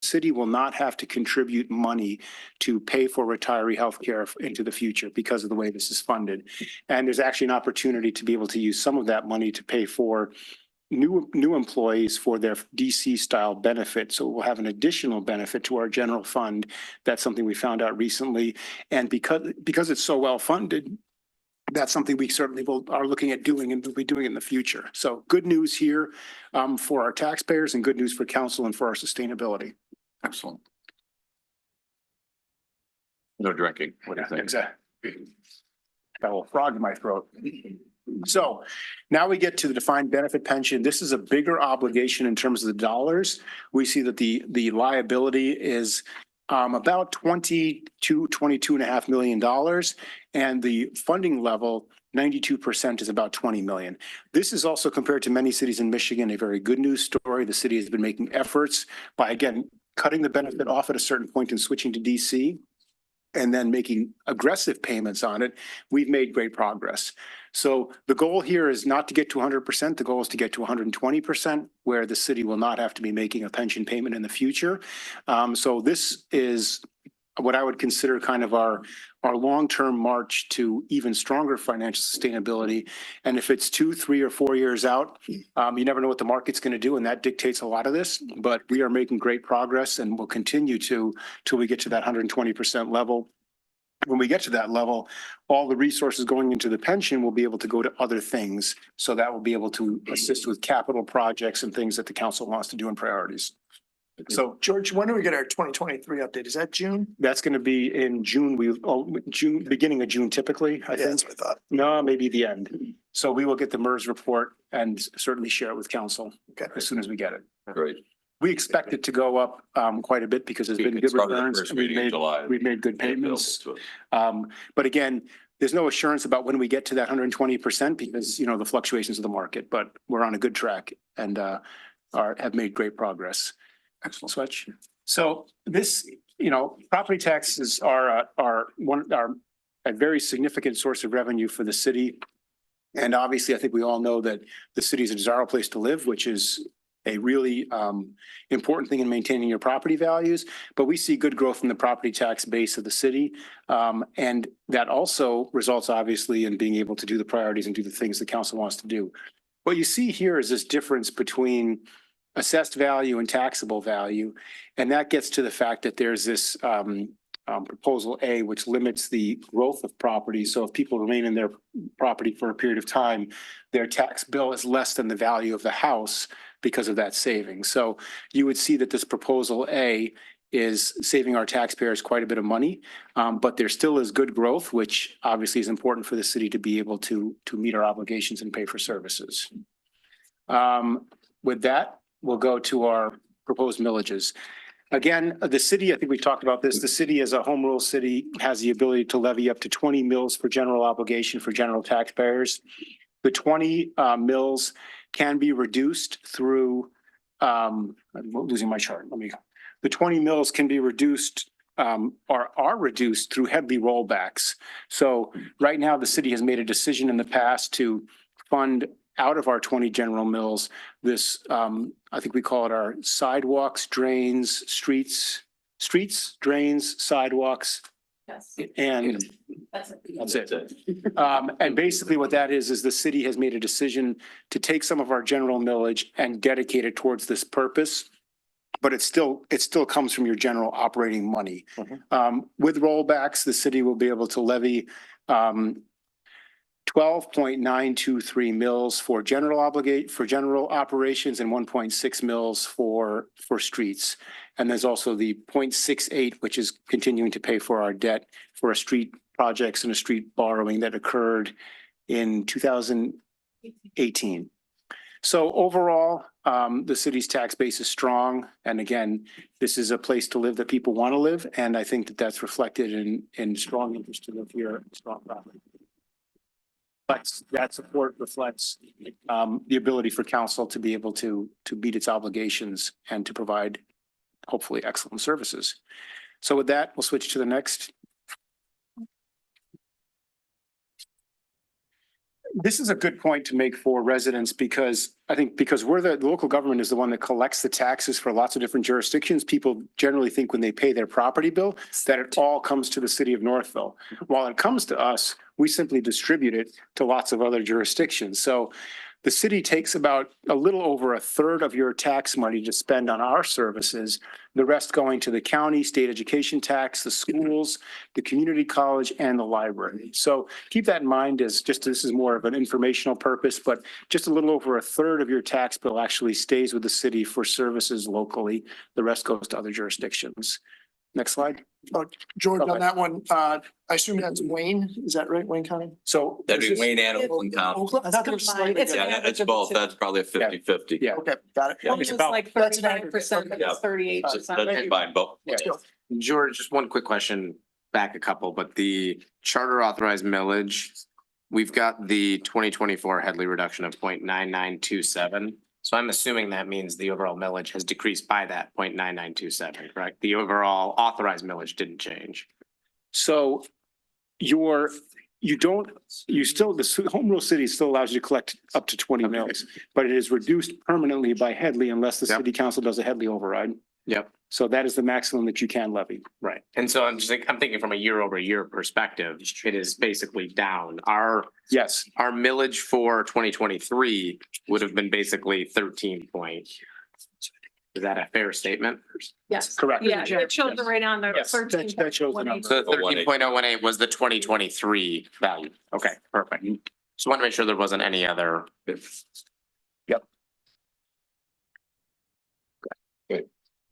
city will not have to contribute money to pay for retiree health care into the future because of the way this is funded. And there's actually an opportunity to be able to use some of that money to pay for new employees for their DC style benefit. So we'll have an additional benefit to our general fund. That's something we found out recently. And because it's so well funded, that's something we certainly are looking at doing and will be doing in the future. So good news here for our taxpayers and good news for council and for our sustainability. Excellent. No drinking. What do you think? Exactly. Got a little frog in my throat. So now we get to the defined benefit pension. This is a bigger obligation in terms of the dollars. We see that the liability is about $22.5 million. And the funding level, 92% is about 20 million. This is also compared to many cities in Michigan, a very good news story. The city has been making efforts by, again, cutting the benefit off at a certain point and switching to DC and then making aggressive payments on it. We've made great progress. So the goal here is not to get to 100%. The goal is to get to 120%, where the city will not have to be making a pension payment in the future. So this is what I would consider kind of our long-term march to even stronger financial sustainability. And if it's 2, 3, or 4 years out, you never know what the market's going to do, and that dictates a lot of this. But we are making great progress, and we'll continue to till we get to that 120% level. When we get to that level, all the resources going into the pension will be able to go to other things. So that will be able to assist with capital projects and things that the council wants to do in priorities. So George, when do we get our 2023 update? Is that June? that's going to be in June. June, beginning of June, typically, I think. That's what I thought. No, maybe the end. So we will get the MERS report and certainly share it with council as soon as we get it. Great. We expect it to go up quite a bit because there's been good returns. We've made good payments. But again, there's no assurance about when we get to that 120% because, the fluctuations of the market, but we're on a good track and have made great progress. Excellent. Switch. So this, property taxes are a very significant source of revenue for the city. And obviously, I think we all know that the city is a desirable place to live, which is a really important thing in maintaining your property values. But we see good growth in the property tax base of the city. And that also results, obviously, in being able to do the priorities and do the things the council wants to do. What you see here is this difference between assessed value and taxable value. And that gets to the fact that there's this proposal A, which limits the growth of property. So if people remain in their property for a period of time, their tax bill is less than the value of the house because of that savings. So you would see that this proposal A is saving our taxpayers quite a bit of money, but there still is good growth, which obviously is important for the city to be able to meet our obligations and pay for services. With that, we'll go to our proposed millages. Again, the city, I think we talked about this, the city as a home rule city has the ability to levy up to 20 mills for general obligation for general taxpayers. The 20 mills can be reduced through, I'm losing my chart. The 20 mills can be reduced or are reduced through heavy rollbacks. So right now, the city has made a decision in the past to fund out of our 20 general mills, this, I think we call it our sidewalks, drains, streets, drains, sidewalks. Yes. And that's it. And basically what that is the city has made a decision to take some of our general millage and dedicate it towards this purpose. But it still comes from your general operating money. With rollbacks, the city will be able to levy 12.923 mills for general operations and 1.6 mills for streets. And there's also the 0.68, which is continuing to pay for our debt for a street projects and a street borrowing that occurred in 2018. So overall, the city's tax base is strong. And again, this is a place to live that people want to live. And I think that that's reflected in strong interest to live here, strong property. But that support reflects the ability for council to be able to meet its obligations and to provide hopefully excellent services. So with that, we'll switch to the next. this is a good point to make for residents because I think because the local government is the one that collects the taxes for lots of different jurisdictions, people generally think when they pay their property bill that it all comes to the city of Northville. While it comes to us, we simply distribute it to lots of other jurisdictions. So the city takes about a little over a third of your tax money to spend on our services, the rest going to the county, state education tax, the schools, the community college, and the library. So keep that in mind as just this is more of an informational purpose, but just a little over a third of your tax bill actually stays with the city for services locally. The rest goes to other jurisdictions. Next slide. George, Okay. on that one, I assume that's Wayne, is that right, Wayne County? So That'd there's be this- Wayne and Oakland County. Oakland? I thought there was slightly It's an different. Yeah, it's both. That's probably a 50-50. Yeah. Okay, got it. Yeah. Almost about- like that's an 35%, but Yeah. it's 38%. That's fine, both. Let's go. George, just one quick question, back a couple, but the charter authorized millage, we've got the 2024 Headley reduction of 0.9927. So I'm assuming that means the overall millage has decreased by that 0.9927, correct? The overall authorized millage didn't change. So the home rule city still allows you to collect up to 20 mils, but it is reduced permanently by Headley unless the Yep. city council does a Headley override. Yep. So that is the maximum that you can levy. Right. And so I'm thinking from a year over year perspective, it is basically down. Our Yes, millage for 2023 would have been basically 13 point. Is that a fair statement? Yes. correct. Yeah, it shows it right on there. Yes, that shows the number. So 13.018 was the 2023 value. Okay, perfect. Just want to make sure there wasn't any other.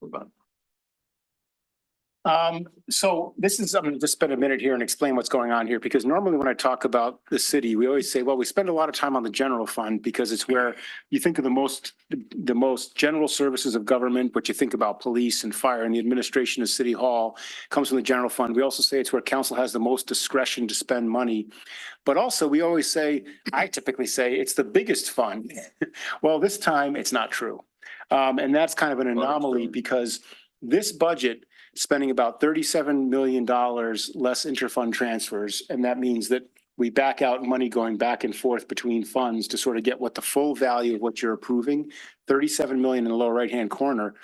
Move on. So this is, I'm gonna just spend a minute here and explain what's going on here, because normally when I talk about the city, we always say, well, we spend a lot of time on the general fund because it's where you think of the most general services of government, what you think about police and fire and the administration of City Hall comes from the general fund. We also say it's where council has the most discretion to spend money. But also we always say, I typically say it's the biggest fund. Well, this time it's not true. And that's kind of an anomaly because this budget spending about $37 million less interfund transfers. And that means that we back out money going back and forth between funds to sort of get what the full value of what you're approving. 37 million in the lower right-hand corner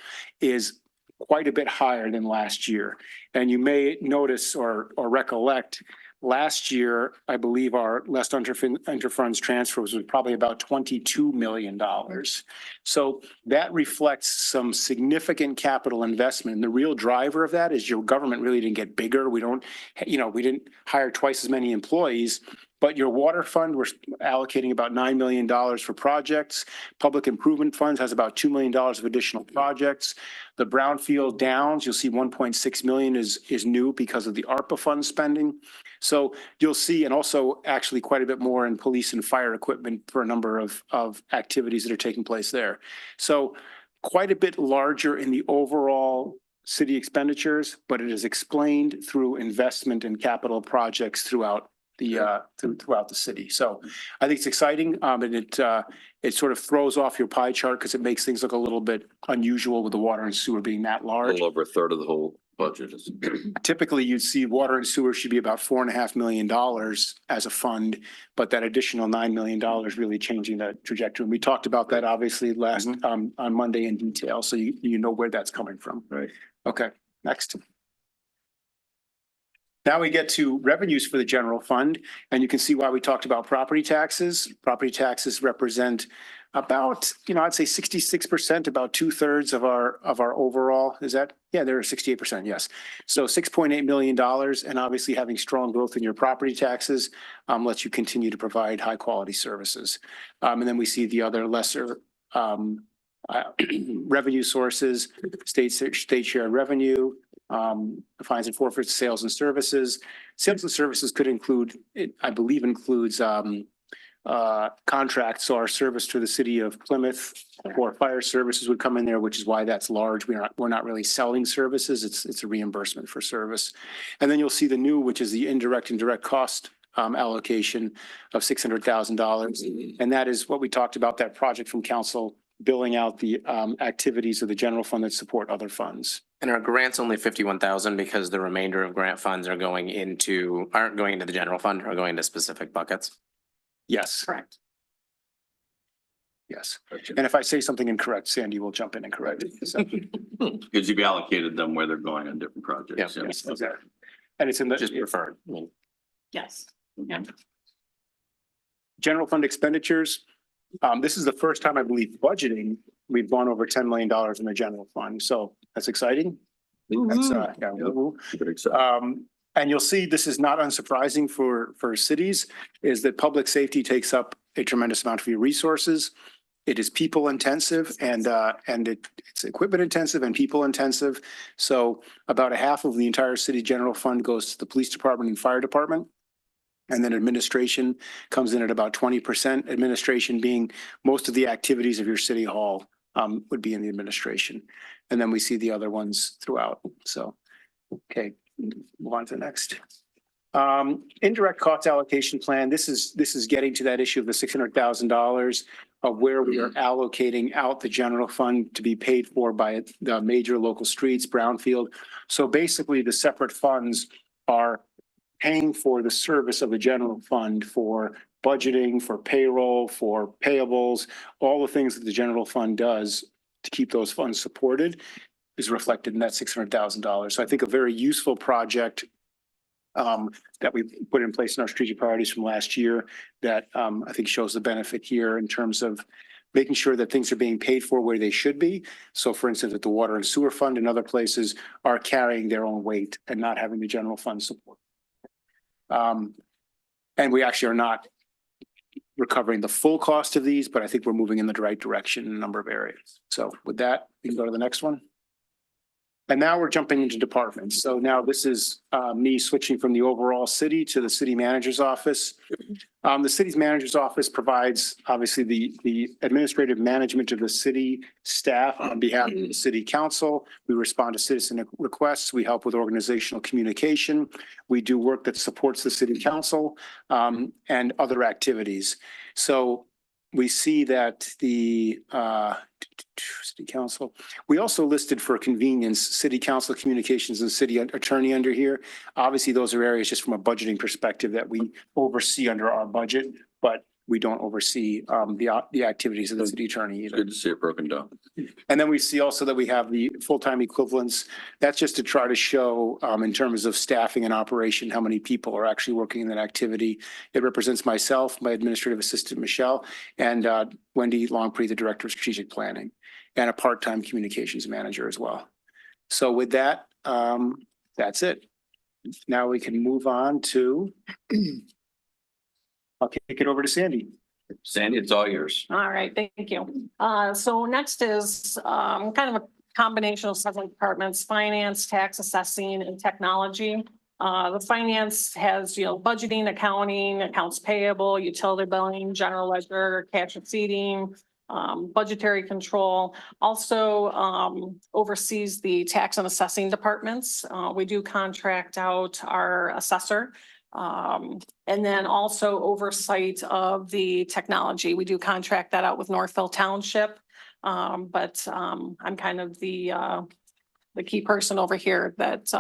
is quite a bit higher than last year. And you may notice or recollect last year, I believe our less interfunds transfers was probably about $22 million. So that reflects some significant capital investment. And the real driver of that is your government really didn't get bigger. We didn't hire twice as many employees, but your water fund, we're allocating about $9 million for projects. Public improvement funds has about $2 million of additional projects. The brownfield downs, you'll see 1.6 million is new because of the ARPA fund spending. So you'll see, and also actually quite a bit more in police and fire equipment for a number of activities that are taking place there. So quite a bit larger in the overall city expenditures, but it is explained through investment in capital projects throughout the city. So I think it's exciting. And it sort of throws off your pie chart because it makes things look a little bit unusual with the water and sewer being that A large. little over a third of the whole budget is. Typically, you'd see water and sewer should be about $4.5 million as a fund, but that additional $9 million really changing that trajectory. And we talked about that obviously last on Monday in detail. So you know where that's coming from. Right. Okay, next. Now we get to revenues for the general fund, and you can see why we talked about property taxes. Property taxes represent about, I'd say 66%, about 2/3 of our overall. Is that? Yeah, they're 68%. Yes. So $6.8 million, and obviously having strong growth in your property taxes lets you continue to provide high quality services. And then we see the other lesser revenue sources, state share revenue, fines and forfeits, sales and services. Sales and services could include, I believe includes contracts. So our service to the city of Plymouth for fire services would come in there, which is why that's large. We're not really selling services. It's a reimbursement for service. And then you'll see the new, which is the indirect and direct cost allocation of $600,000. And that is what we talked about, that project from council billing out the activities of the general fund that support other funds. And our grants only 51,000 because the remainder of grant funds aren't going into the general fund, are going into specific buckets. Yes, Correct. yes. And if I say something incorrect, Sandy will jump in and correct it. So, Because you've allocated them where they're going on different projects. Yeah. yes, exactly. And it's in the. Just preferred. Yes. Yeah. General fund expenditures. This is the first time I believe budgeting, we've gone over $10 million in the general fund. So that's exciting. That's, yeah. woo-woo. And you'll see this is not unsurprising for cities, is that public safety takes up a tremendous amount of your resources. It is people intensive and it's equipment intensive and people intensive. So about a half of the entire city general fund goes to the police department and fire department. And then administration comes in at about 20%, administration being most of the activities of your city hall would be in the administration. And then we see the other ones throughout. So, okay, move on to the next. Indirect cost allocation plan. This is getting to that issue of the $600,000 of where we are allocating out the general fund to be paid for by the major local streets, brownfield. So basically the separate funds are paying for the service of the general fund for budgeting, for payroll, for payables, all the things that the general fund does to keep those funds supported is reflected in that $600,000. So I think a very useful project that we put in place in our strategic priorities from last year that I think shows the benefit here in terms of making sure that things are being paid for where they should be. So for instance, that the water and sewer fund and other places are carrying their own weight and not having the general fund support. And we actually are not recovering the full cost of these, but I think we're moving in the right direction in a number of areas. So with that, we can go to the next one. And now we're jumping into departments. So now this is me switching from the overall city to the city manager's office. The city's manager's office provides obviously the administrative management of the city staff on behalf of the city council. We respond to citizen requests. We help with organizational communication. We do work that supports the city council and other activities. So we see that the city council, we also listed for convenience, city council communications and city attorney under here. Obviously, those are areas just from a budgeting perspective that we oversee under our budget, but we don't oversee the activities of the city attorney either. Good to see it broken down. And then we see also that we have the full-time equivalents. That's just to try to show in terms of staffing and operation, how many people are actually working in that activity. It represents myself, my administrative assistant, Michelle, and Wendy Longpree, the director of strategic planning, and a part-time communications manager as well. So with that, that's it. Now we can move on to, I'll kick it over to Sandy. Sandy, it's all yours. All right, thank you. So next is kind of a combination of several departments: finance, tax, assessing, and technology. The finance has, budgeting, accounting, accounts payable, utility billing, general ledger, cash receipting, budgetary control. Also oversees the tax and assessing departments. We do contract out our assessor. And then also oversight of the technology. We do contract that out with Northville Township. But I'm kind of the key person over here that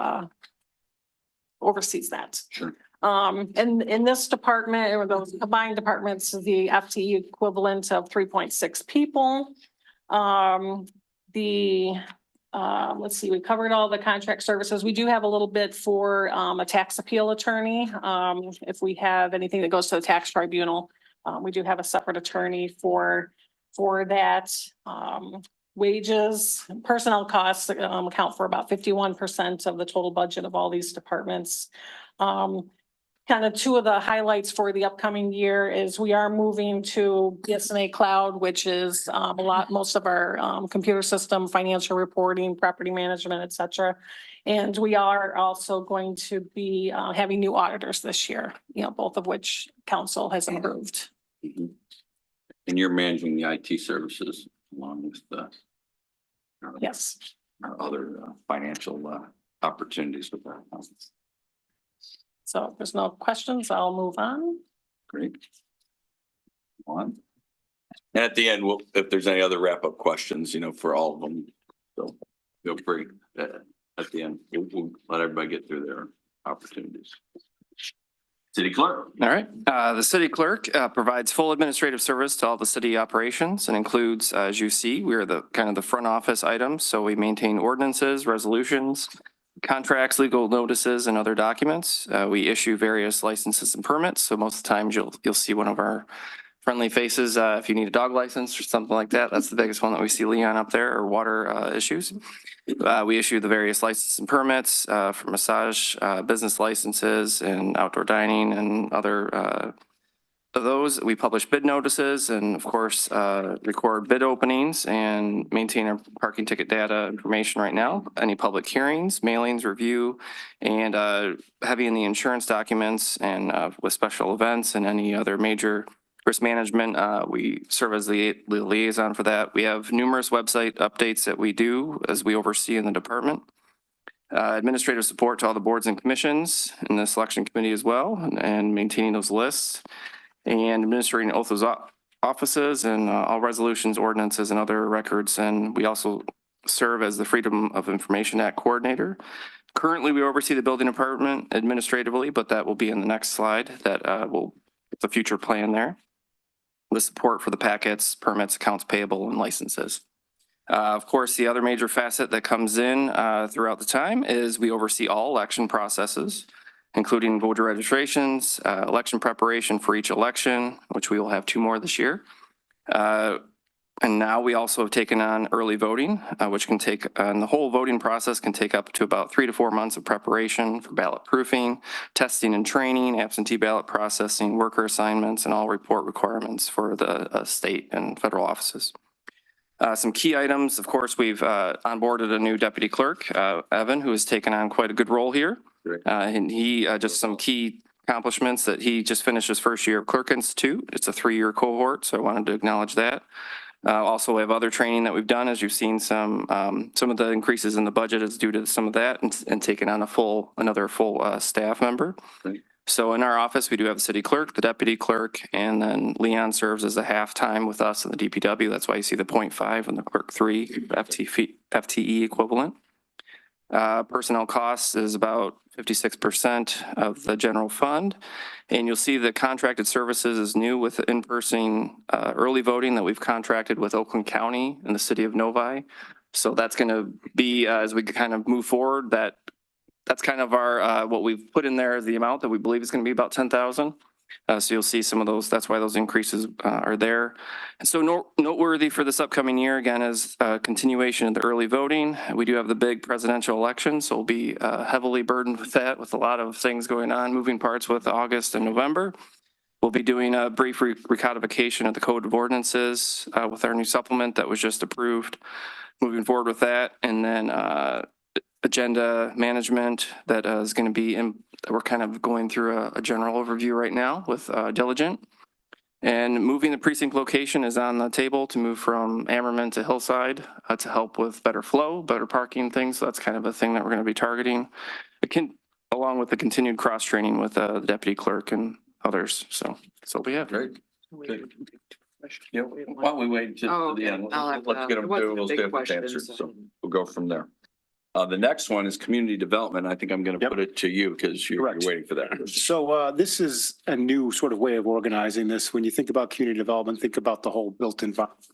oversees that. Sure. And in this department, or those combined departments, the FTE equivalent of 3.6 people. Let's see, we covered all the contract services. We do have a little bit for a tax appeal attorney. If we have anything that goes to the tax tribunal, we do have a separate attorney for that. Wages, personnel costs account for about 51% of the total budget of all these departments. Kind of two of the highlights for the upcoming year is we are moving to BSNA Cloud, which is most of our computer system, financial reporting, property management, et cetera. And we are also going to be having new auditors this year, both of which council has approved. Mm-hmm. And you're managing the IT services along with the Yes. other financial opportunities with that. So if there's no questions, I'll move on. Great. And at the end, if there's any other wrap-up questions, for all of them, so feel free at the end. We'll let everybody get through their opportunities. City clerk. All right. The city clerk provides full administrative service to all the city operations and includes, as you see, we are the kind of the front office items. So we maintain ordinances, resolutions, contracts, legal notices, and other documents. We issue various licenses and permits. So most of the times you'll see one of our friendly faces. If you need a dog license or something like that, that's the biggest one that we see, Leon, up there, or water issues. We issue the various licenses and permits for massage, business licenses, and outdoor dining and other of those. We publish bid notices and, of course, record bid openings and maintain our parking ticket data information right now. Any public hearings, mailings, review, and heavy in the insurance documents and with special events and any other major risk management. We serve as the liaison for that. We have numerous website updates that we do as we oversee in the department. Administrative support to all the boards and commissions and the selection committee as well, and maintaining those lists and administering oath of offices and all resolutions, ordinances, and other records. And we also serve as the Freedom of Information Act coordinator. Currently, we oversee the building department administratively, but that will be in the next slide. That will the future plan there. The support for the packets, permits, accounts payable, and licenses. Of course, the other major facet that comes in throughout the time is we oversee all election processes, including voter registrations, election preparation for each election, which we will have 2 more this year. And now we also have taken on early voting, which can take, and the whole voting process can take up to about 3 to 4 months of preparation for ballot proofing, testing and training, absentee ballot processing, worker assignments, and all report requirements for the state and federal offices. Some key items, of course, we've onboarded a new deputy clerk, Evan, who has taken on quite a good role here. And he, just some key accomplishments that he just finished his first year of Clerk Institute. It's a 3-year cohort, so I wanted to acknowledge that. Also, we have other training that we've done, as you've seen some of the increases in the budget is due to some of that and taking on another full staff member. Great. So in our office, we do have the city clerk, the deputy clerk, and then Leon serves as a half-time with us in the DPW. That's why you see the 0.5 and the clerk 3 FTE equivalent. Personnel costs is about 56% of the general fund. And you'll see the contracted services is new with in-person early voting that we've contracted with Oakland County and the city of Novi. So that's going to be, as we kind of move forward, that's kind of our, what we've put in there is the amount that we believe is going to be about 10,000. So you'll see some of those, that's why those increases are there. And so noteworthy for this upcoming year, again, is continuation of the early voting. We do have the big presidential election, so we'll be heavily burdened with that, with a lot of things going on, moving parts with August and November. We'll be doing a brief recodification of the Code of Ordinances with our new supplement that was just approved, moving forward with that. And then agenda management that is going to be we're kind of going through a general overview right now with Diligent. And moving the precinct location is on the table to move from Ammerman to Hillside to help with better flow, better parking things. So that's kind of a thing that we're going to be targeting. Along with the continued cross training with the deputy clerk and others. So that's all we have. Great. Good. Yeah, why don't we wait to the end? Let's get them through. We'll see if it's answered. So we'll go from there. The next one is community development. I think I'm going to put it to you because you're waiting for that. So this is a new sort of way of organizing this. When you think about community development, think about the whole built environment.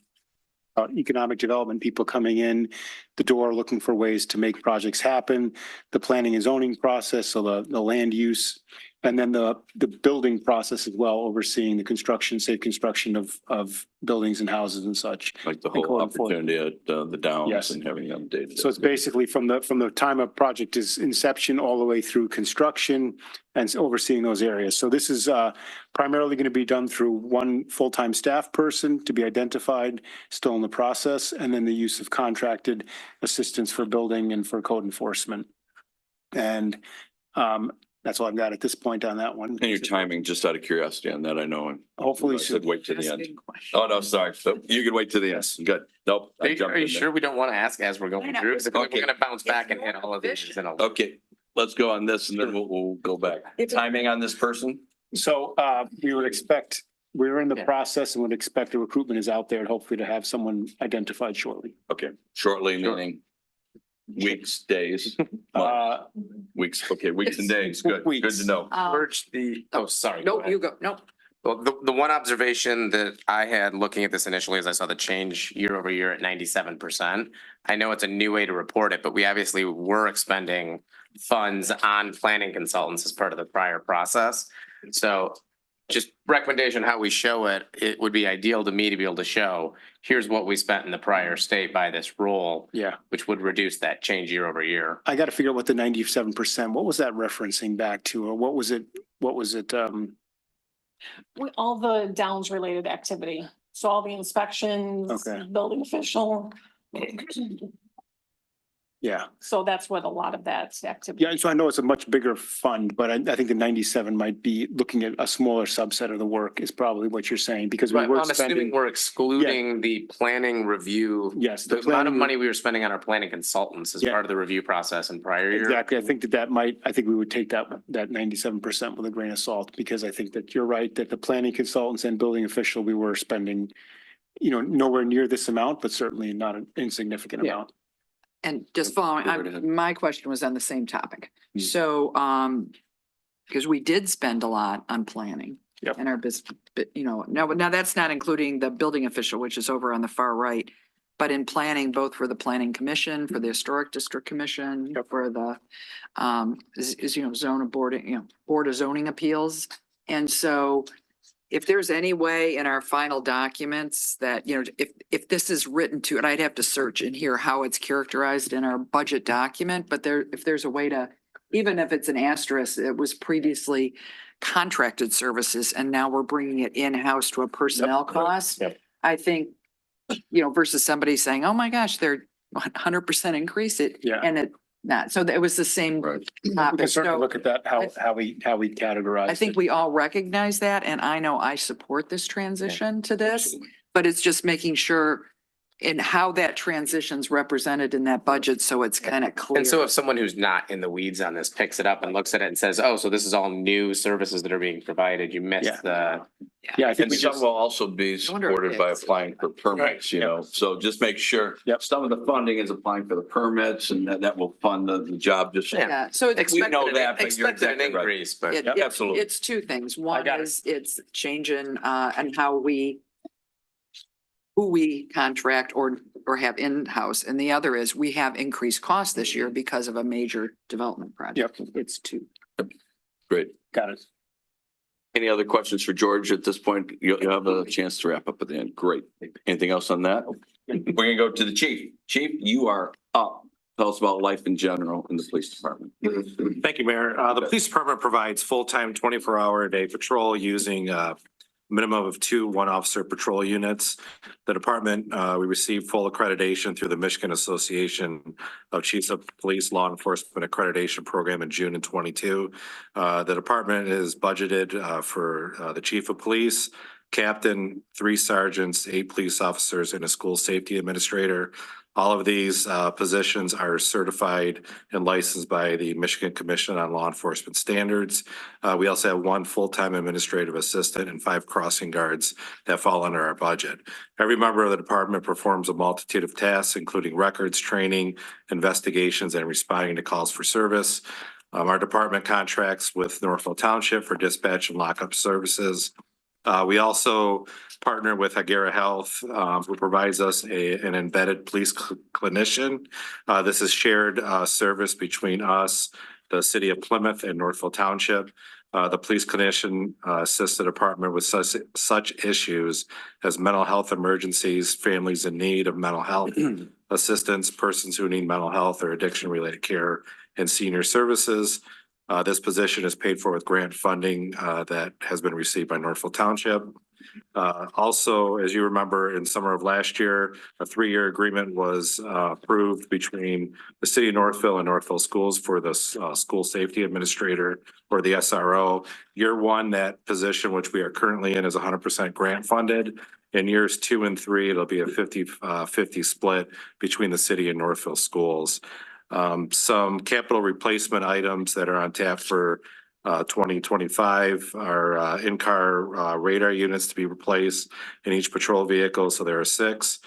Economic development, people coming in the door looking for ways to make projects happen, the planning and zoning process, so the land use, and then the building process as well, overseeing the construction, safe construction of buildings and houses and such. Like the whole opportunity at the Downs and having them updated. So it's basically from the time a project is inception all the way through construction and overseeing those areas. So this is primarily going to be done through one full-time staff person to be identified, still in the process, and then the use of contracted assistance for building and for code enforcement. And that's all I've got at this point on that one. And your timing, just out of curiosity on that, I know. Hopefully I said wait to the end. Oh, no, sorry. So you can wait to the end. Good. Nope. Are you sure we don't want to ask as we're going through? We're going to bounce back and hit all of these. Okay, let's go on this and then we'll go back. Timing on this person? So we're in the process and would expect the recruitment is out there and hopefully to have someone identified shortly. Okay, shortly, meaning weeks, days, months, weeks, okay, weeks and days, good, good to know. Sorry. No, go ahead. you go, no. Well, the one observation that I had looking at this initially is I saw the change year over year at 97%. I know it's a new way to report it, but we obviously were expending funds on planning consultants as part of the prior process. So just recommendation how we show it, it would be ideal to me to be able to show, here's what we spent in the prior state by this role, Yeah, which would reduce that change year over year. I got to figure out what the 97%, what was that referencing back to, or what was it? All the downs related activity, so all the inspections, Okay. building official. Yeah, So that's what a lot of that activity. yeah, so I know it's a much bigger fund, but I think the 97 might be looking at a smaller subset of the work is probably what you're saying, because we But were I'm assuming spending. we're excluding the planning review. Yes, The amount of planning- money we were spending on our planning consultants as Yeah. part of the review process in prior years. Exactly. I think I think we would take that 97% with a grain of salt, because I think that you're right, that the planning consultants and building official, we were spending, nowhere near this amount, but certainly not an insignificant Yeah. amount. And just following, Go right ahead. my question was on the same topic. Mm. So, because we did spend a lot on planning. Yep. In our business, but now that's not including the building official, which is over on the far right. But in planning, both for the planning commission, for the historic district commission, Yep. for the, zone of boarding, board of zoning appeals. And so if there's any way in our final documents that, if this is written to, and I'd have to search in here how it's characterized in our budget document, but if there's a way to, even if it's an asterisk, it was previously contracted services and now we're bringing it in-house to a personnel cost. Yep. I think, versus somebody saying, oh my gosh, they're 100% increase it. Yeah. And it not. So it was the same Right. We can topic. certainly So look at that, how we categorize. I think it. we all recognize that, and I know I support this transition to this, but it's just making sure in how that transition's represented in that budget, so it's kind of clear. And so if someone who's not in the weeds on this picks it up and looks at it and says, oh, so this is all new services that are being provided, you missed Yeah. the. Yeah, I think And we some just, will also be wonder if supported by it's- applying for permits, so just make sure. Yep. Some of the funding is applying for the permits and that will fund the job, just. Yeah, so it's. We know that, but you're Expected an exactly right. increase, but. Absolutely. It's two things. One got it. is it's changing, and who we contract or have in-house. And the other is we have increased costs this year because of a major development project. It's two. Great. got it. Any other questions for George at this point? You'll have a chance to wrap up at the end. Great. Anything else on that? We're gonna go to the chief. Chief, you are up. Tell us about life in general in the police department. Thank you, Mayor. The police department provides full-time 24-hour-a-day patrol using minimum of 2 one-officer patrol units. The department, we received full accreditation through the Michigan Association of Chiefs of Police Law Enforcement Accreditation Program in June of 22. The department is budgeted for the chief of police, captain, 3 sergeants, 8 police officers, and a school safety administrator. All of these positions are certified and licensed by the Michigan Commission on Law Enforcement Standards. We also have 1 full-time administrative assistant and 5 crossing guards that fall under our budget. Every member of the department performs a multitude of tasks, including records, training, investigations, and responding to calls for service. Our department contracts with Northville Township for dispatch and lockup services. We also partner with Agera Health, who provides us an embedded police clinician. This is shared service between us, the city of Plymouth, and Northville Township. The police clinician assists the department with such issues as mental health emergencies, families in need of mental health assistance, persons who need mental health or addiction-related care, and senior services. This position is paid for with grant funding that has been received by Northville Township. Also, as you remember, in summer of last year, a 3-year agreement was approved between the city of Northville and Northville Schools for the school safety administrator, or the SRO. Year 1, that position, which we are currently in, is 100% grant funded. In years 2 and 3, it'll be a 50-50 split between the city and Northville Schools. Some capital replacement items that are on tap for 2025 are in-car radar units to be replaced in each patrol vehicle. So there are 6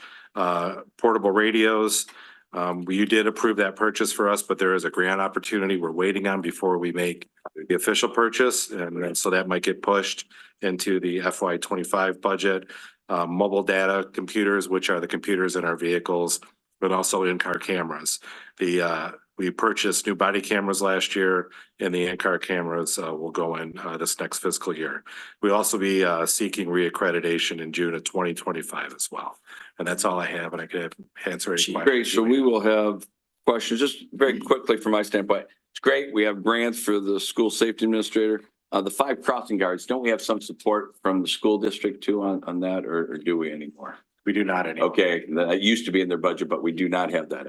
portable radios. You did approve that purchase for us, but there is a grant opportunity we're waiting on before we make the official purchase. And then so that might get pushed into the FY 25 budget. Mobile data computers, which are the computers in our vehicles, but also in-car cameras. We purchased new body cameras last year, and the in-car cameras will go in this next fiscal year. We'll also be seeking reaccreditation in June of 2025 as well. And that's all I have, and I could answer any questions. Great, so we will have questions, just very quickly from my standpoint. It's great, we have grants for the school safety administrator. The 5 crossing guards, don't we have some support from the school district too on that, or do we anymore? We do not anymore. Okay, that used to be in their budget, but we do not have that.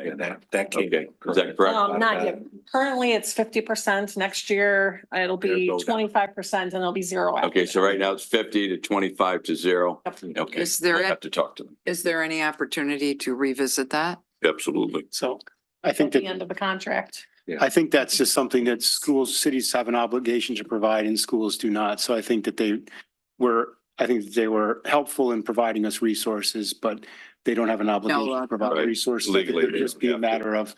That came. Okay, is that correct? Not yet. Currently, it's 50%. Next year, it'll be 25% and it'll be zero. after Okay, so that. right now it's 50 to 25 to 0. Yep. Okay, Is there we'll a- have to talk to them. Is there any opportunity to revisit that? Absolutely. So I At think the that, end of the contract. I think that's just something that schools, cities have an obligation to provide and schools do not. So I think that they were helpful in providing us resources, but they don't have an obligation to provide Right. resources. Legally, It would they just don't be a have to. matter of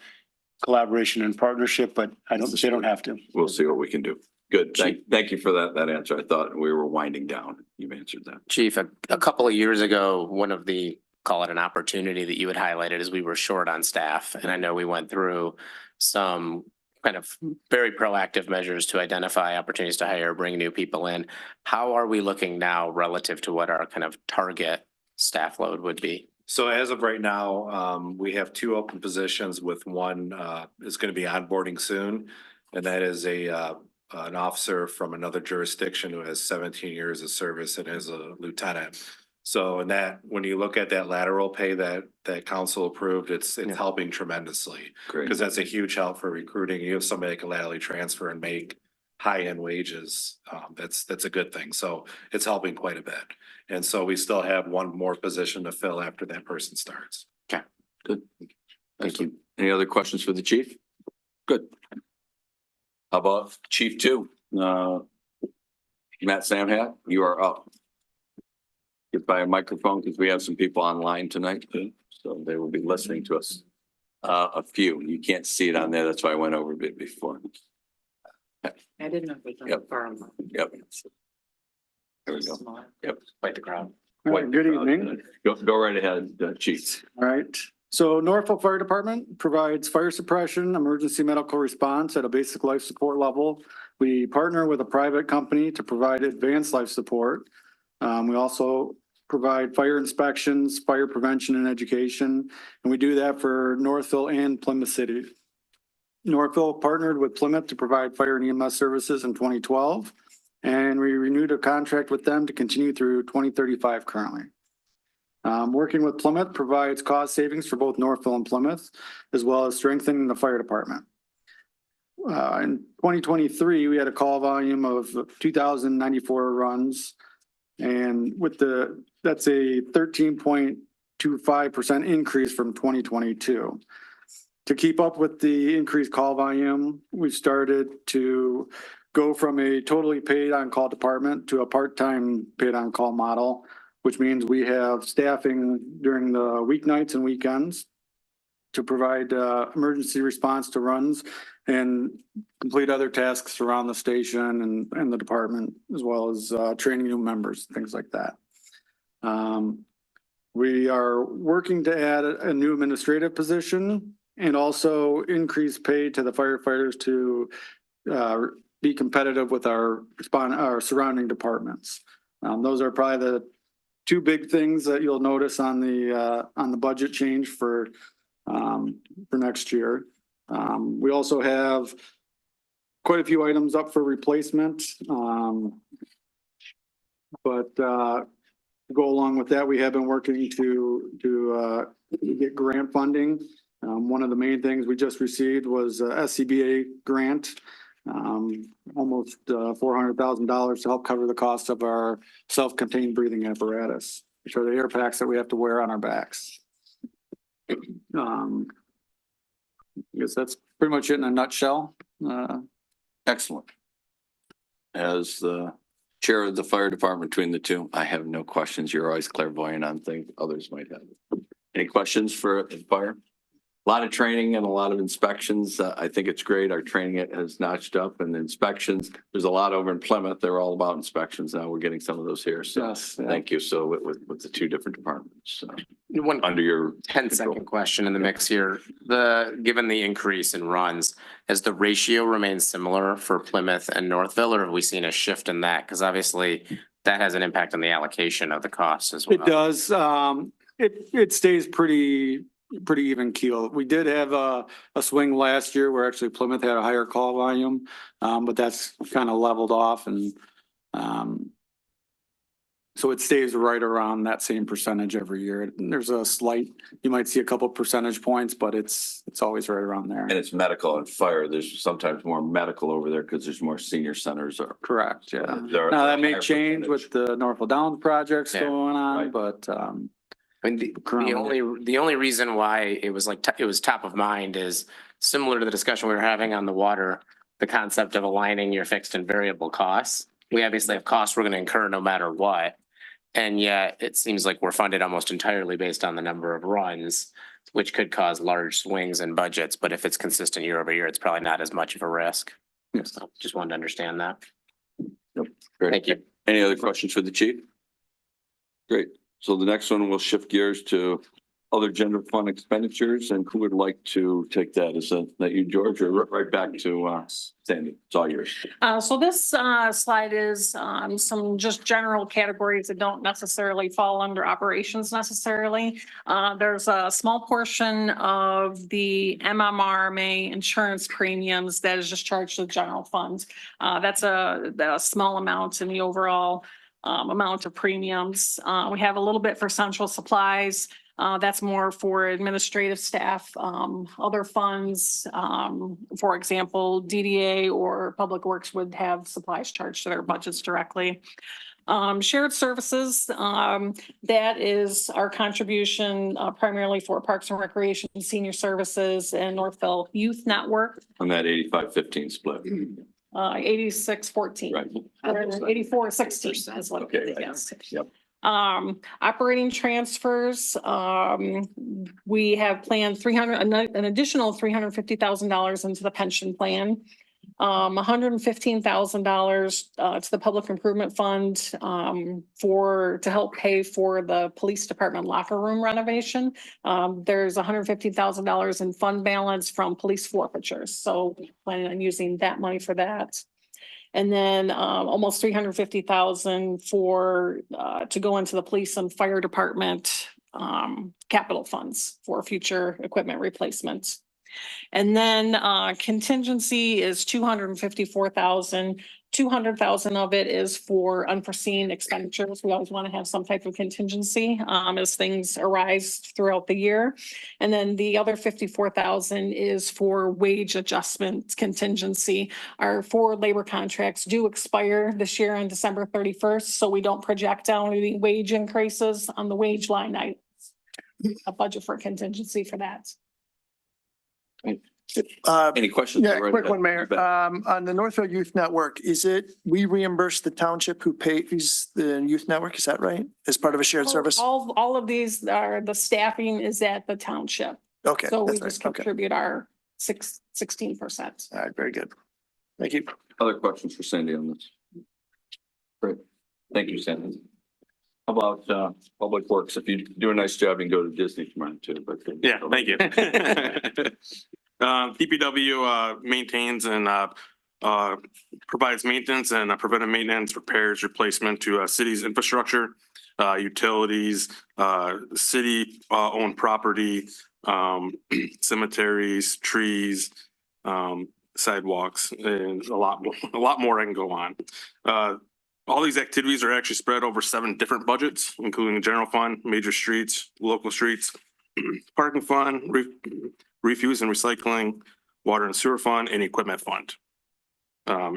collaboration and partnership, but they don't have to. We'll see what we can do. Good. Thank you for that answer. I thought we were winding down. You've answered that. Chief, a couple of years ago, one of the, call it an opportunity that you had highlighted is we were short on staff. And I know we went through some kind of very proactive measures to identify opportunities to hire, bring new people in. How are we looking now relative to what our kind of target staff load would be? So as of right now, we have 2 open positions with one is going to be onboarding soon. And that is an officer from another jurisdiction who has 17 years of service and is a lieutenant. So in that, when you look at that lateral pay that council approved, it's helping tremendously. Great. Because that's a huge help for recruiting. You have somebody that can laterally transfer and make high-end wages. That's a good thing. So it's helping quite a bit. And so we still have one more position to fill after that person starts. Good. Thank you. Any other questions for the chief? Good. How about Chief 2? Matt Samhat, you are up. Get by a microphone because we have some people online tonight, so they will be listening to us. A few, you can't see it on there. That's why I went over a bit before. I didn't know. It was Yep. far. Yep. There we go. Yep. Quite the crowd. All right, good evening. Go right ahead, Chief. All right. So Norfolk Fire Department provides fire suppression, emergency medical response at a basic life support level. We partner with a private company to provide advanced life support. We also provide fire inspections, fire prevention and education, and we do that for Northville and Plymouth City. Northville partnered with Plymouth to provide fire and EMS services in 2012, and we renewed a contract with them to continue through 2035 currently. Working with Plymouth provides cost savings for both Northville and Plymouth, as well as strengthening the fire department. In 2023, we had a call volume of 2,094 runs. And that's a 13.25% increase from 2022. To keep up with the increased call volume, we started to go from a totally paid on-call department to a part-time paid on-call model, which means we have staffing during the weeknights and weekends to provide emergency response to runs and complete other tasks around the station and the department, as well as training new members, things like that. We are working to add a new administrative position and also increase pay to the firefighters to be competitive with our surrounding departments. Those are probably the 2 big things that you'll notice on the budget change for next year. We also have quite a few items up for replacement. But to go along with that, we have been working to get grant funding. One of the main things we just received was a SCBA grant, almost $400,000 to help cover the cost of our self-contained breathing apparatus, which are the air packs that we have to wear on our backs. I guess that's pretty much it in a nutshell. Excellent. As the chair of the fire department between the 2, I have no questions. You're always clairvoyant on things others might have. Any questions for the fire? lot of training and a lot of inspections. I think it's great. Our training has notched up and inspections. There's a lot over in Plymouth. They're all about inspections. Now we're getting some of those here. So Yes, yeah. thank you. So with the two different departments One under your 10-second question in the mix here. Given the increase in runs, has the ratio remained similar for Plymouth and Northville, or have we seen a shift in that? Because obviously that has an impact on the allocation of the costs as well. It does. It stays pretty even keel. We did have a swing last year where actually Plymouth had a higher call volume, but that's kind of leveled off and so it stays right around that same percentage every year. There's a slight, you might see a couple percentage points, but it's always right around there. and it's medical and fire. There's sometimes more medical over there because there's more senior centers or. Correct, yeah. There are- Now that may higher change with percentage. the Norfolk Downs projects Yeah, going on, right. but I mean, the only reason why it was like, it was top of mind is similar to the discussion we were having on the water, the concept of aligning your fixed and variable costs. We obviously have costs we're gonna incur no matter what. And yet it seems like we're funded almost entirely based on the number of runs, which could cause large swings in budgets. But if it's consistent year over year, it's probably not as much of a risk. yes. So just wanted to understand that. Great. Thank you. Any other questions for the chief? Great. So the next one, we'll shift gears to other general fund expenditures, and who would like to take that? Is that you, George, or right back to Sandy? It's all yours. So this slide is some just general categories that don't necessarily fall under operations necessarily. There's a small portion of the MMRMA insurance premiums that is just charged to the general fund. That's a small amount in the overall amount of premiums. We have a little bit for central supplies. That's more for administrative staff, other funds. For example, DDA or Public Works would have supplies charged to their budgets directly. Shared services, that is our contribution primarily for Parks and Recreation, Senior Services, and Northville Youth Network. On that 85-15 split. 86-14. Right. Or 84-16 is what Okay, it right. is. Yep. Operating transfers, we have planned an additional $350,000 into the pension plan. $115,000 to the public improvement fund to help pay for the police department locker room renovation. There's $150,000 in fund balance from police forfeitures, so planning on using that money for that. And then almost 350,000 to go into the police and fire department capital funds for future equipment replacements. And then contingency is 254,000. 200,000 of it is for unforeseen expenditures. We always want to have some type of contingency as things arise throughout the year. And then the other 54,000 is for wage adjustment contingency. Our forward labor contracts do expire this year on December 31st, so we don't project down any wage increases on the wage line items. A budget for contingency for that. Any questions? Yeah, Right quick ahead. one, Mayor. You bet. On the Northville Youth Network, is it, we reimburse the township who pays the youth network? Is that right? As part of a shared service? All of these are, the staffing is at the township. Okay. So we that's right. just Okay. contribute our 16%. All right, very good. Thank you. Other questions for Sandy on this? Great. Thank you, Sandy. How about Public Works? If you do a nice job, you can go to Disney tomorrow too, but. Yeah, thank you. DPW maintains and provides maintenance and preventive maintenance, repairs, replacement to city's infrastructure, utilities, city owned property, cemeteries, trees, sidewalks, and a lot more I can go on. All these activities are actually spread over 7 different budgets, including the general fund, major streets, local streets, parking fund, refuse and recycling, water and sewer fund, and equipment fund.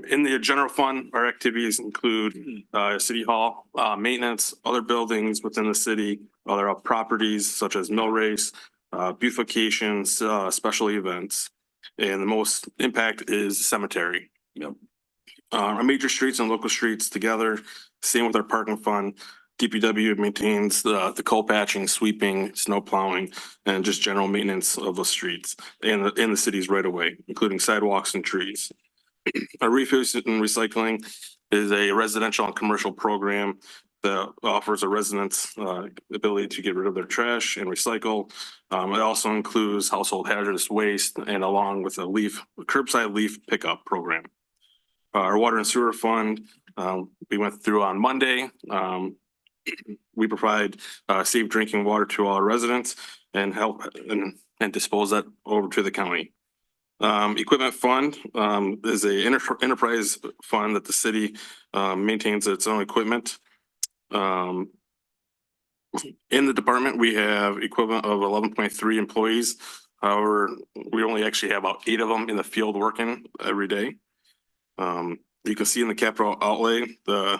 In the general fund, our activities include city hall maintenance, other buildings within the city, other properties such as mill race, beautifications, special events, and the most impact is cemetery. Yep. Our major streets and local streets together, same with our parking fund. DPW maintains the coal patching, sweeping, snow plowing, and just general maintenance of the streets in the cities right away, including sidewalks and trees. Our refuse and recycling is a residential and commercial program that offers a residents ability to get rid of their trash and recycle. It also includes household hazardous waste and along with a curbside leaf pickup program. Our water and sewer fund, we went through on Monday. We provide safe drinking water to all our residents and help and dispose that over to the county. Equipment fund is a enterprise fund that the city maintains its own equipment. In the department, we have equivalent of 11.3 employees. However, we only actually have about 8 of them in the field working every day. You can see in the capital outlay, the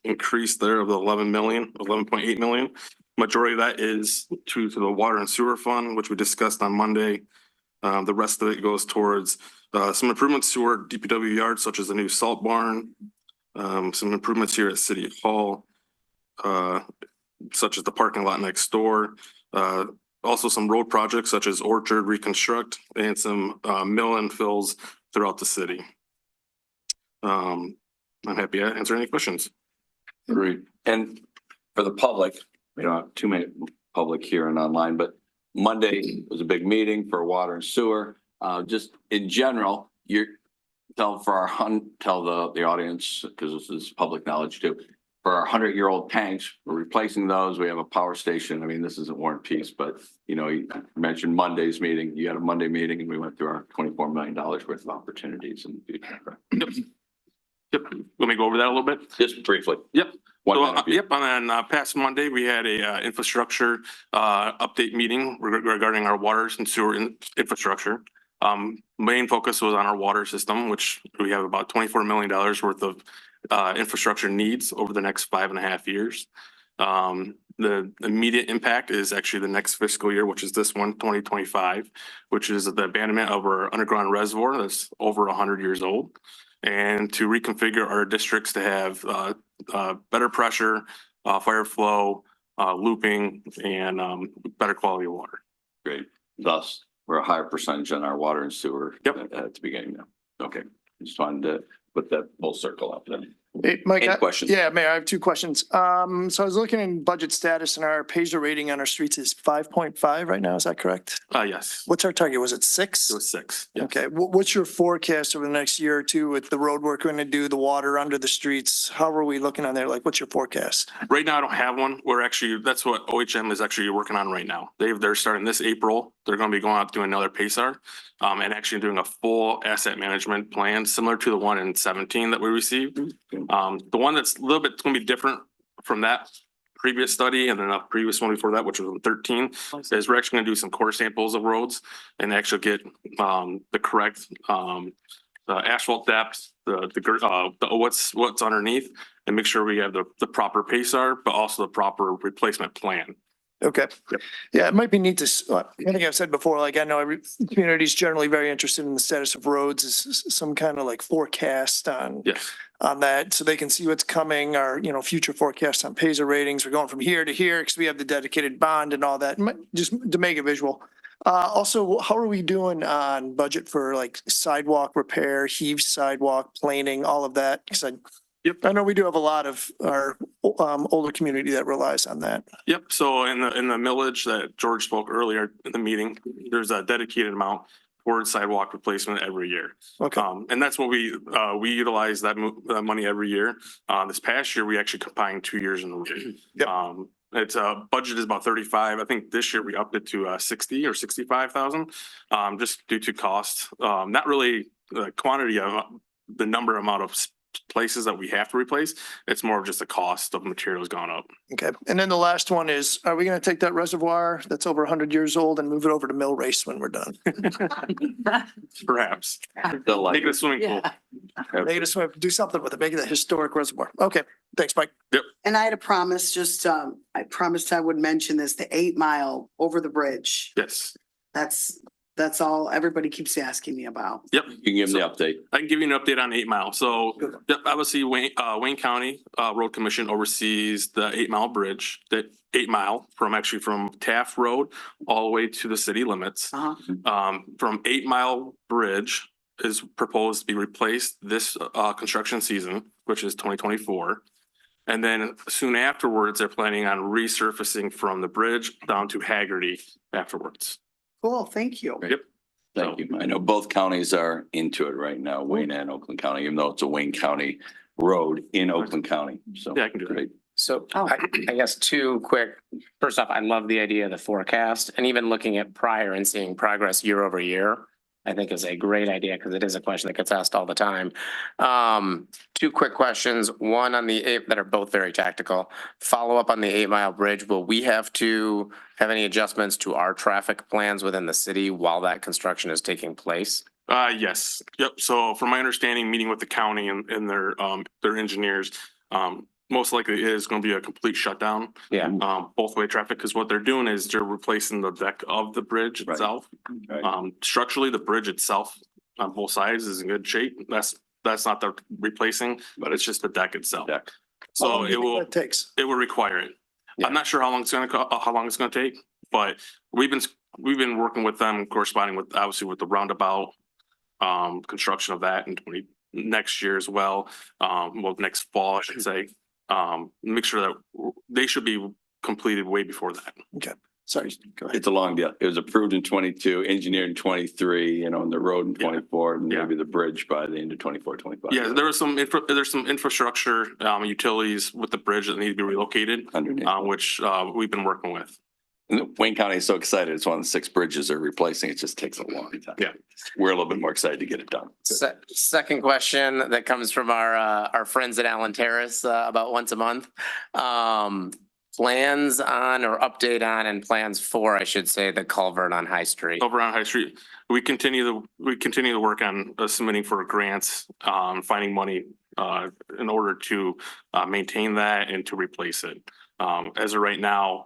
increase there of the 11.8 million. Majority of that is to the water and sewer fund, which we discussed on Monday. The rest of it goes towards some improvements to our DPW yards, such as the new salt barn, some improvements here at City Hall, such as the parking lot next door. Also some road projects such as Orchard Reconstruct and some mill and fills throughout the city. I'm happy to answer any questions. Great. And for the public, we don't have too many public here and online, but Monday was a big meeting for water and sewer. Just in general, tell the audience, because this is public knowledge too. For our 100-year-old tanks, we're replacing those. We have a power station. I mean, this isn't War and Peace, but you mentioned Monday's meeting. You had a Monday meeting and we went through our $24 million worth of opportunities in the future. Yep. Let me go over that a little bit. Just briefly. Yep. And then past Monday, we had a infrastructure update meeting regarding our water and sewer infrastructure. Main focus was on our water system, which we have about $24 million worth of infrastructure needs over the next 5.5 years. The immediate impact is actually the next fiscal year, which is this one, 2025, which is the abandonment of our underground reservoir that's over 100 years old, and to reconfigure our districts to have better pressure, fire flow, looping, and better quality of water. Great. Thus, we're a higher percentage on our water and sewer. Yep. At the beginning now. Okay. Just wanted to put that full circle up then. Hey, Mike, Any questions? Yeah, Mayor, I have 2 questions. So I was looking in budget status and our Pager rating on our streets is 5.5 right now. Is that correct? Yes, What's our target? Was it 6? it was 6. Yes. Okay, what's your forecast over the next year or two with the road work we're gonna do, the water under the streets? How are we looking on there? Like, what's your forecast? Right now, I don't have one. That's what OHM is actually working on right now. They're starting this April. They're going to be going out doing another PACER and actually doing a full asset management plan similar to the one in 17 that we received. The one that's a little bit going to be different from that previous study and then a previous one before that, which was in 13, is we're actually going to do some core samples of roads and actually get the correct asphalt depth, what's underneath, and make sure we have the proper PACER, but also the proper replacement plan. Okay. Yep. Yeah, it might be neat to, I think I've said before, like I know every community is generally very interested in the status of roads, is some kind of like forecast on Yes. on that, so they can see what's coming, or, future forecasts on Pacer ratings. We're going from here to here because we have the dedicated bond and all that, just to make it visual. Also, how are we doing on budget for like sidewalk repair, heave sidewalk, planing, all of that? Because I know we do have a lot of our older community that relies on that. Yep. So in the millage that George spoke earlier in the meeting, there's a dedicated amount for sidewalk replacement every year. Okay. And that's what we utilize that money every year. This past year, we actually combined 2 years in a row. Yep. It's budget is about 35. I think this year we upped it to 60 or 65,000, just due to cost. Not really the quantity of the amount of places that we have to replace. It's more of just the cost of materials gone up. Okay. And then the last one is, are we going to take that reservoir that's over 100 years old and move it over to Mill Race when we're done? Perhaps. They'll like Make it a swimming pool. Make it a swim, do something with it, make it a historic reservoir. Okay. Thanks, Mike. And I had a promise, I promised I would mention this, the 8 Mile over the bridge. Yes. That's That's all everybody keeps asking me about. Yep. You can give them the update. I can give you an update on 8 Mile. So, yep, obviously Wayne County Road Commission oversees the 8 Mile bridge, that 8 Mile from Taft Road all the way to the city limits. From 8 Mile Bridge is proposed to be replaced this construction season, which is 2024. And then soon afterwards, they're planning on resurfacing from the bridge down to Haggerty afterwards. Cool, thank you. Yep. Thank you. I know both counties are into it right now, Wayne and Oakland County, even though it's a Wayne County road in Oakland County. So. Yeah, I can do that. great. So I guess two quick, first off, I love the idea of the forecast and even looking at prior and seeing progress year over year. I think is a great idea because it is a question that gets asked all the time. Two quick questions, one on the 8 that are both very tactical. Follow up on the 8 Mile bridge. Will we have to have any adjustments to our traffic plans within the city while that construction is taking place? Yes, yep. So from my understanding, meeting with the county and their engineers, most likely it is going to be a complete shutdown. Yeah. Both way traffic, because what they're doing is they're replacing the deck of the bridge Right. itself. Right. Structurally, the bridge itself on both sides is in good shape. That's not the replacing, but it's just the deck itself. Deck. How long So do it you think will, that takes? it will require it. Yeah. I'm not sure how long it's gonna take, but we've been working with them, corresponding with, obviously with the roundabout construction of that in next year as well. Well, next fall, I should say. Make sure that they should be completed way before that. Sorry, go ahead. It's a long deal. It was approved in 22, engineered in 23, and the road in 24, and Yeah. maybe the bridge by the end of 24, 25. Yeah, there's some infrastructure, utilities with the bridge that need to be relocated, Underneath. which we've been working with. And Wayne County is so excited. It's one of the 6 bridges they're replacing. It just takes a long time. Yeah. We're a little bit more excited to get it done. Second question that comes from our friends at Allen Terrace about once a month. Plans on or update on and plans for, I should say, the culvert on High Street. Over on High Street, we continue to work on submitting for grants, finding money in order to maintain that and to replace it. As of right now,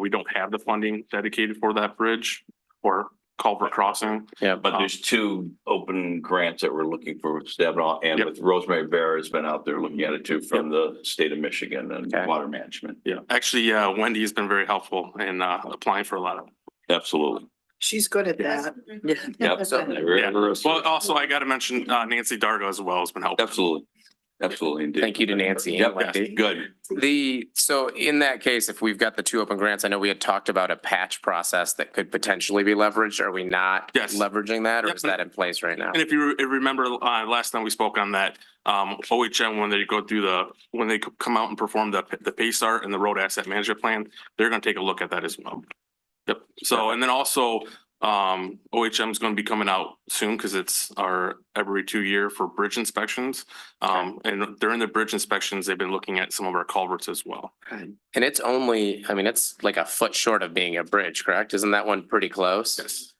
we don't have the funding dedicated for that bridge or culvert crossing. Yeah, But there's 2 open grants that we're looking for with Stabenow and Yep. with Rosemary Bear has been out there looking at it too from the state of Michigan and Okay. water management. Yeah, actually, Wendy has been very helpful in applying for a lot of. Absolutely. She's good at that. Yep. So- Yeah. Well, also I got to mention Nancy Darga as well has been helpful. Absolutely. Absolutely indeed. Thank you to Nancy and Yep, Wendy. good. So in that case, if we've got the 2 open grants, I know we had talked about a patch process that could potentially be leveraged. Are we not Yes. leveraging that or Yep. is that in place right now? And if you remember, last time we spoke on that, OHM, when they go through when they come out and perform the PASAR and the road asset management plan, they're gonna take a look at that as well. Yep. So, and then also, OHM is gonna be coming out soon because it's our every 2-year for bridge inspections. And during the bridge inspections, they've been looking at some of our culverts as well. And it's only, I mean, it's like a foot short of being a bridge, correct? Isn't that one pretty close? Yes.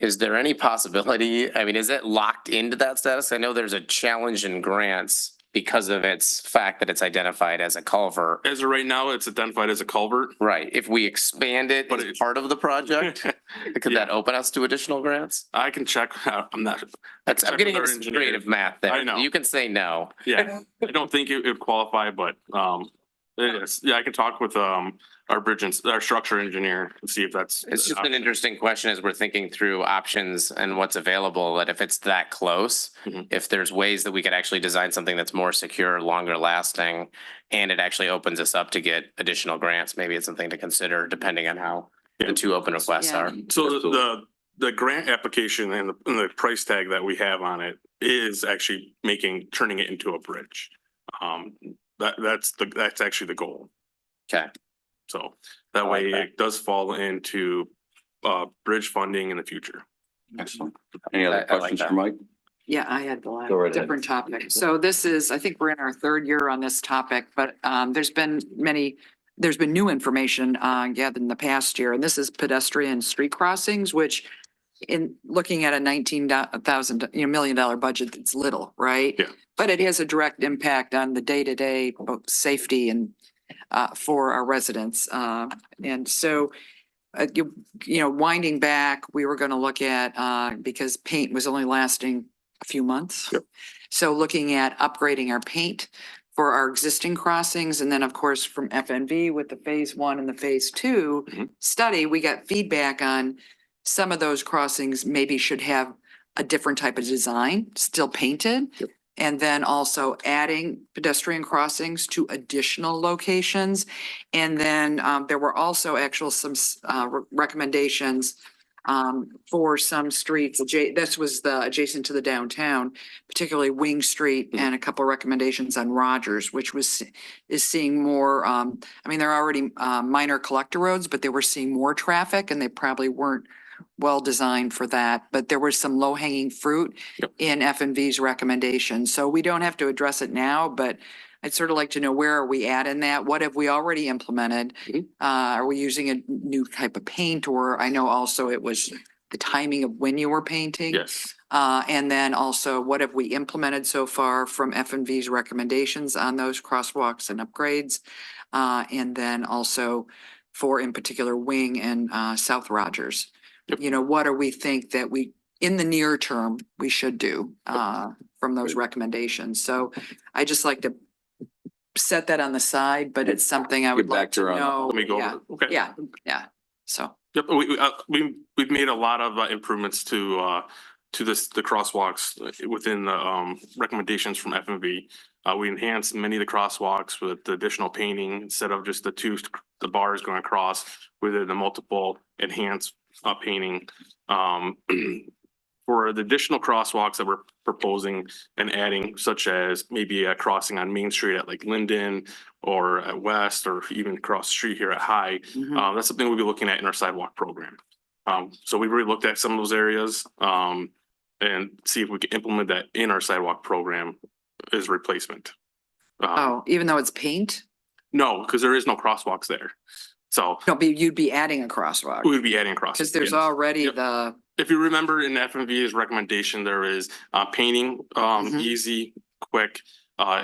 Is there any possibility, I mean, is it locked into that status? I know there's a challenge in grants because of its fact that it's identified as a culvert. As of right now, it's identified as a culvert. Right, if we expand it But as it- part of the project, could that open us to additional grants? I can check. I'm not. I'm check getting with our into some engineer. creative math there. I know. You can say no. Yeah, I don't think it would qualify, but it is. Yeah, I can talk with our our structure engineer and see if that's. It's just an interesting question as we're thinking through options and what's available, that if it's that close, Mhm. if there's ways that we could actually design something that's more secure, longer lasting, and it actually opens us up to get additional grants, maybe it's something to consider depending on how Yeah. the 2 open requests Yeah. are. So the grant application and the price tag that we have on it is actually turning it into a bridge. That's actually the goal. Okay, So that way it does fall into bridge funding in the future. Excellent. Any I other like questions that. for Mike? Yeah, I had the Go last right ahead. different topic. So this is, I think we're in our 3rd year on this topic, but there's been new information gathered in the past year, and this is pedestrian street crossings, which in looking at a $19 million budget, it's little, right? Yeah. But it has a direct impact on the day-to-day both safety and for our residents. And so winding back, we were gonna look at, because paint was only lasting a few months. Yep. So looking at upgrading our paint for our existing crossings, and then of course from FNV with the phase 1 and the phase 2 Mhm. study, we got feedback on some of those crossings maybe should have a different type of design, still painted. Yep. And then also adding pedestrian crossings to additional locations. And then there were also recommendations for some streets. This was the adjacent to the downtown, particularly Wing Street, and a couple of recommendations on Rogers, which is seeing more, they're already minor collector roads, but they were seeing more traffic and they probably weren't well designed for that, but there was some low hanging fruit in FNV's recommendations. So we don't have to address it now, but I'd sort of like to know, where are we at in that? What have we already implemented? Are we using a new type of paint, or I know also it was the timing of when you were painting? Yes. And then also, what have we implemented so far from FNV's recommendations on those crosswalks and upgrades? And then also for, in particular, Wing and South Rogers. Yep. What do we think that we, in the near term, we should do from those recommendations? So I just like to set that on the side, but it's something I would Get back like to to her on that. know. Let me go. Yeah, over it. Okay. yeah. So, Yep, we've made a lot of improvements to the crosswalks within the recommendations from FMV. We enhanced many of the crosswalks with additional painting instead of just the bars going across, with the multiple enhanced painting. For the additional crosswalks that we're proposing and adding, such as maybe a crossing on Main Street at like Linden or at West, or even across the street here at High, that's something we'll be looking at in our sidewalk program. So we've already looked at some of those areas and see if we can implement that in our sidewalk program as replacement. even though it's paint? No, because there is no crosswalks there. So No, but you'd be adding a crosswalk, we would be adding crosswalks. because there's yes. already Yep. the, If you remember in FMV's recommendation, there is painting, easy, quick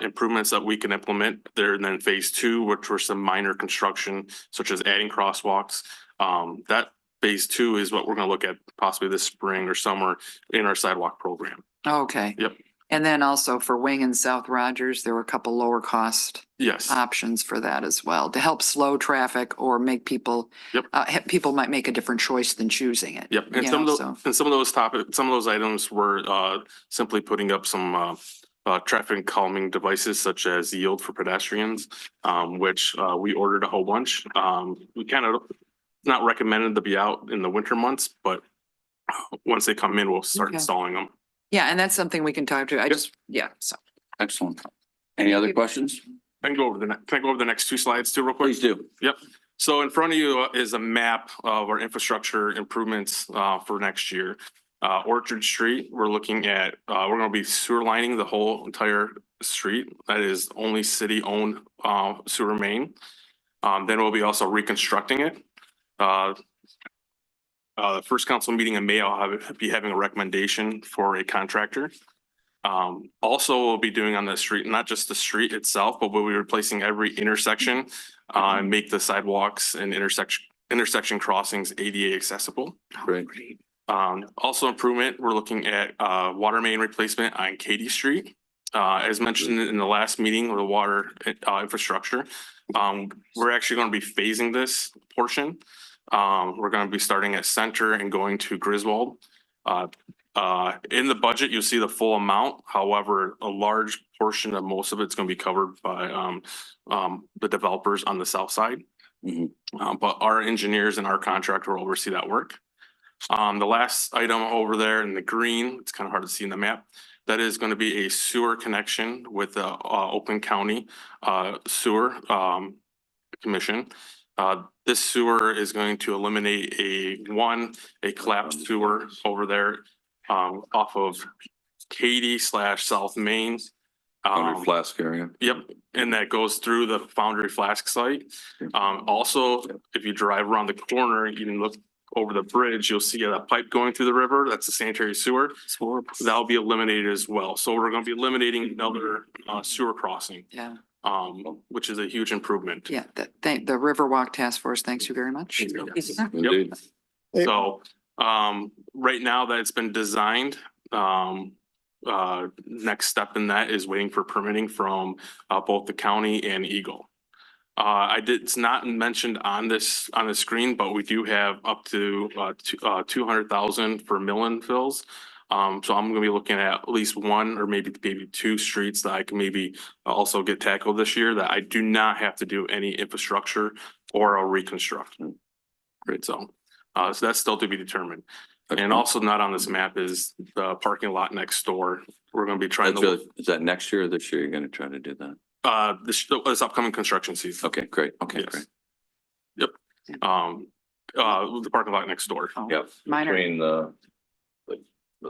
improvements that we can implement there. And then phase 2, which were some minor construction, such as adding crosswalks. That phase 2 is what we're going to look at possibly this spring or summer in our sidewalk program. okay. Yep. And then also for Wing and South Rogers, there were a couple lower cost Yes. options for that as well, to help slow traffic or make people, Yep. People might make a different choice than choosing it. Yep. And you some know, of those, so- some of those items were simply putting up some traffic calming devices such as yield for pedestrians, which we ordered a whole bunch. We kind of not recommended to be out in the winter months, but once they come in, we'll start Okay. installing them. Yeah, and that's something we can talk to. So. Excellent. Any other questions? I can go over can I go over the next 2 slides too real quick? Please do. Yep. So in front of you is a map of our infrastructure improvements for next year. Orchard Street, we're looking at, we're gonna be sewer lining the whole entire street. That is only city-owned sewer main. Then we'll be also reconstructing it. The first council meeting in May, I'll be having a recommendation for a contractor. Also, we'll be doing on the street, not just the street itself, but we'll be replacing every intersection and make the sidewalks and intersection crossings ADA accessible. Great. Also improvement, we're looking at water main replacement on Katy Street. As mentioned in the last meeting with the water infrastructure, we're actually going to be phasing this portion. We're going to be starting at Center and going to Griswold. In the budget, you'll see the full amount. However, a large portion of most of it's going to be covered by the developers on the south side. But our engineers and our contractor will oversee that work. The last item over there in the green, it's kind of hard to see in the map. That is going to be a sewer connection with the Oakland County Sewer Commission. This sewer is going to eliminate a collapsed sewer over there off of Katy/South Main. Foundry Flask area. Yep, and that goes through the Foundry Flask site. Also, if you drive around the corner, you can look over the bridge, you'll see a pipe going through the river. That's the sanitary sewer. That'll be eliminated as well. So we're going to be eliminating another sewer crossing. Yeah. which is a huge improvement. Yeah, the Riverwalk Task Force, thanks you very much. Indeed. So, right now that it's been designed, next step in that is waiting for permitting from, both the county and Eagle. It's not mentioned on the screen, but we do have up to, 200,000 for mill and fills. So I'm gonna be looking at least one or maybe two streets that I can maybe also get tackled this year that I do not have to do any infrastructure or a reconstruction. Great, so that's still to be determined. And also not on this map is the parking lot next door. We're gonna be trying to, Is that next year or this year you're gonna try to do that? this upcoming construction season. Okay, great. Okay, Yes. great. Yep. The parking lot next door. Yep. Minor, Between the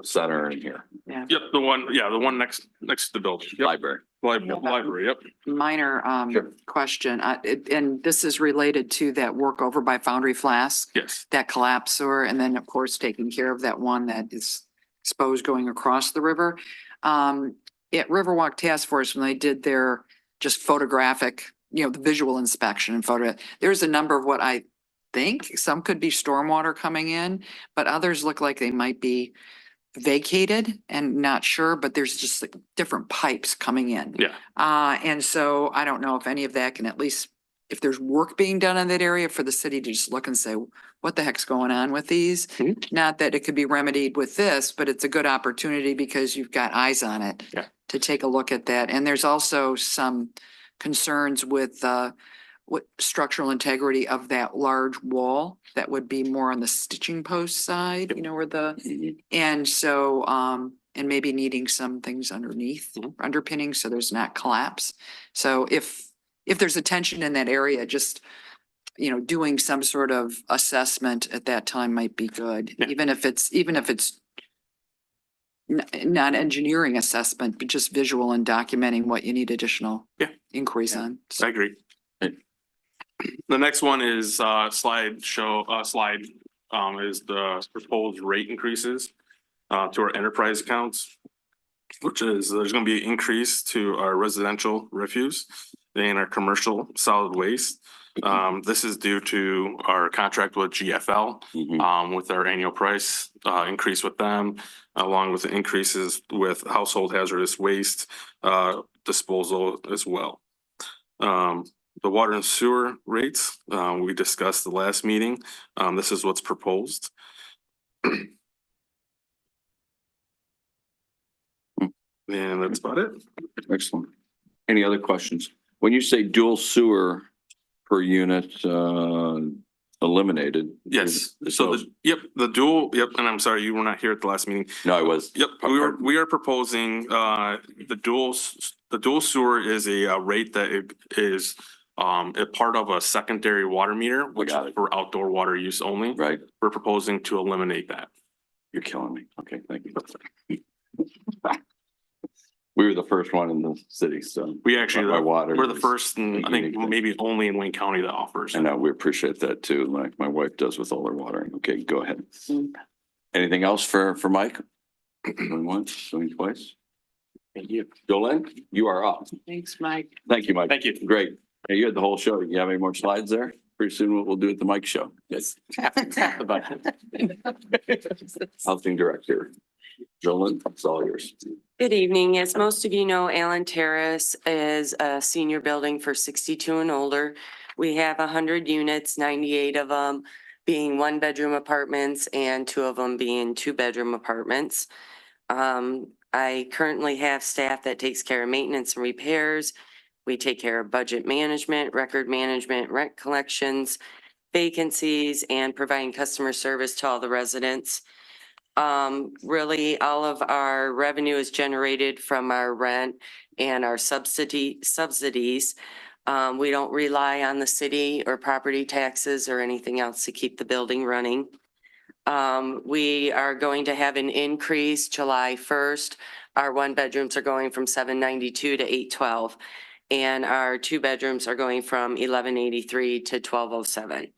center and here, Yep, the one next to the building. Yep. library. Library, yep. minor, Sure. question, and this is related to that work over by Foundry Flask, Yes. that collapse sewer, and then of course taking care of that one that is exposed going across the river. At Riverwalk Task Force, when they did their just photographic, the visual inspection and photo, there's a number of what I think, some could be stormwater coming in, but others look like they might be vacated and not sure, but there's just like different pipes coming in. Yeah. And so I don't know if any of that can at least, if there's work being done in that area for the city to just look and say, what the heck's going on with these? Not that it could be remedied with this, but it's a good opportunity because you've got eyes on it. Yeah. To take a look at that. And there's also some concerns with what structural integrity of that large wall that would be more on the stitching post side, where and so, and maybe needing some things underneath, underpinning, so there's not collapse. So if there's a tension in that area, just, doing some sort of assessment at that time might be good, even if it's not engineering assessment, but just visual and documenting what you need additional inquiries on. I agree. The next one is slide is the proposed rate increases to our enterprise accounts, which is there's going to be an increase to our residential refuse and our commercial solid waste. This is due to our contract with GFL, with our annual price increase with them, along with the increases with household hazardous waste disposal as well. The water and sewer rates, we discussed the last meeting. This is what's proposed. And that's about it. Excellent. Any other questions? When you say dual sewer per unit eliminated? Yes, so the dual, and I'm sorry, you were not here at the last meeting. No, I was. Yep, we are proposing the dual sewer is a rate that is a part of a secondary water meter, which is for outdoor water use only. Right. We're proposing to eliminate that. You're killing me. Okay, thank you. We were the first one in the city, so. We actually, By water we're the is first, and I think unique thing. maybe only in Wayne County that offers. I know, we appreciate that too, like my wife does with all her watering. Okay, go ahead. Anything else for Mike? Going once, going twice? Thank you. Jolene, you are up. Thanks, Mike. Thank you, Mike. Thank you. Great. Hey, you had the whole show. You have any more slides there? Pretty soon we'll do it the Mike show. Yes. Housing Director. Jolene, it's all yours. Good evening. As most of you know, Allen Terrace is a senior building for 62 and older. We have 100 units, 98 of them being one-bedroom apartments and 2 of them being 2-bedroom apartments. I currently have staff that takes care of maintenance and repairs. We take care of budget management, record management, rent collections, vacancies, and providing customer service to all the residents. Really, all of our revenue is generated from our rent and our subsidies. We don't rely on the city or property taxes or anything else to keep the building running. We are going to have an increase July 1st. Our 1-bedrooms are going from $792 to $812, and our 2-bedrooms are going from $1183 to $1207.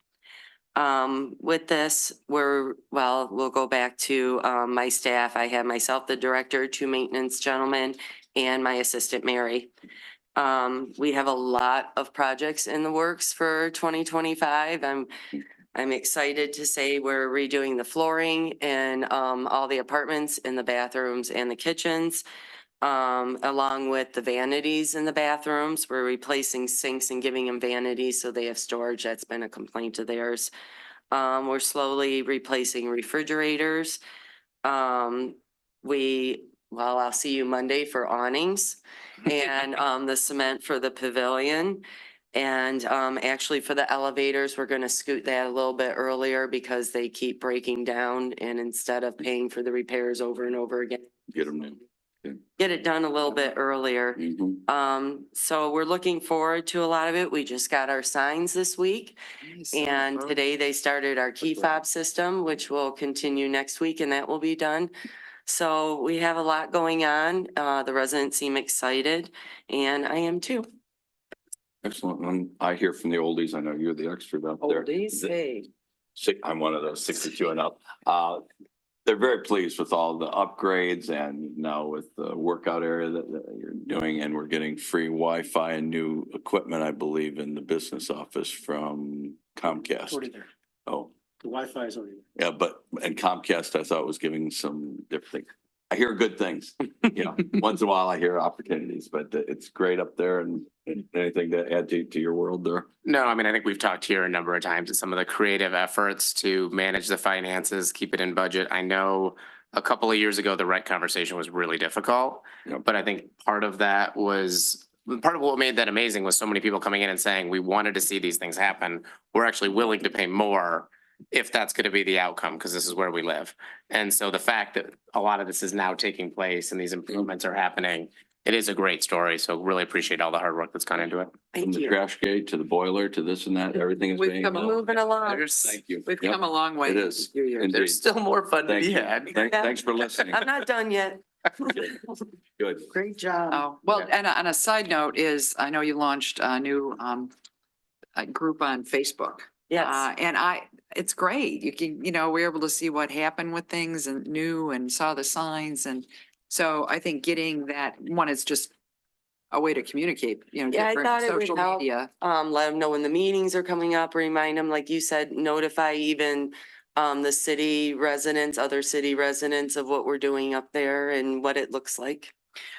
With this, we'll go back to my staff. I have myself, the director, 2 maintenance gentlemen, and my assistant, Mary. We have a lot of projects in the works for 2025. I'm excited to say we're redoing the flooring in all the apartments, in the bathrooms and the kitchens. Along with the vanities in the bathrooms, we're replacing sinks and giving them vanities so they have storage. That's been a complaint of theirs. We're slowly replacing refrigerators. I'll see you Monday for awnings and the cement for the pavilion. And actually for the elevators, we're gonna scoot that a little bit earlier because they keep breaking down, and instead of paying for the repairs over and over again, Get them in. get it done a little bit earlier. So we're looking forward to a lot of it. We just got our signs this week. And today they started our key fob system, which will continue next week, and that will be done. So we have a lot going on. The residents seem excited, and I am too. Excellent. When I hear from the oldies, I know you're the expert up there. Oldies, hey. I'm one of those 62 and up. They're very pleased with all the upgrades and now with the workout area that you're doing, and we're getting free Wi-Fi and new equipment, I believe, in the business office from Comcast. Already there. Oh, The Wi-Fi is already there. yeah, and Comcast, I thought was giving some different things. I hear good things, once in a while I hear opportunities, but it's great up there. And anything to add to your world there? No, I mean, I think we've talked here a number of times at some of the creative efforts to manage the finances, keep it in budget. I know a couple of years ago, the rent conversation was really difficult, but I think part of what made that amazing was so many people coming in and saying, we wanted to see these things happen. We're actually willing to pay more if that's going to be the outcome, because this is where we live. And so the fact that a lot of this is now taking place and these improvements are happening, it is a great story. So really appreciate all the hard work that's gone into it. From the trash gate to the boiler to this and that, everything is We've being. come a Moving along. Thank you. We've Yep. come a long way. It is. Indeed. There's still more fun to Thank be you. had. Thanks for listening. I'm not done yet. Good. Great job. Oh, well, and on a side note is, I know you launched a new a group on Facebook. Yes. And it's great. You can, we're able to see what happened with things and new and saw the signs. And so I think getting that one is just a way to communicate, Yeah, I different thought it would social help. media. Let them know when the meetings are coming up, remind them, like you said, notify even the city residents, other city residents of what we're doing up there and what it looks like.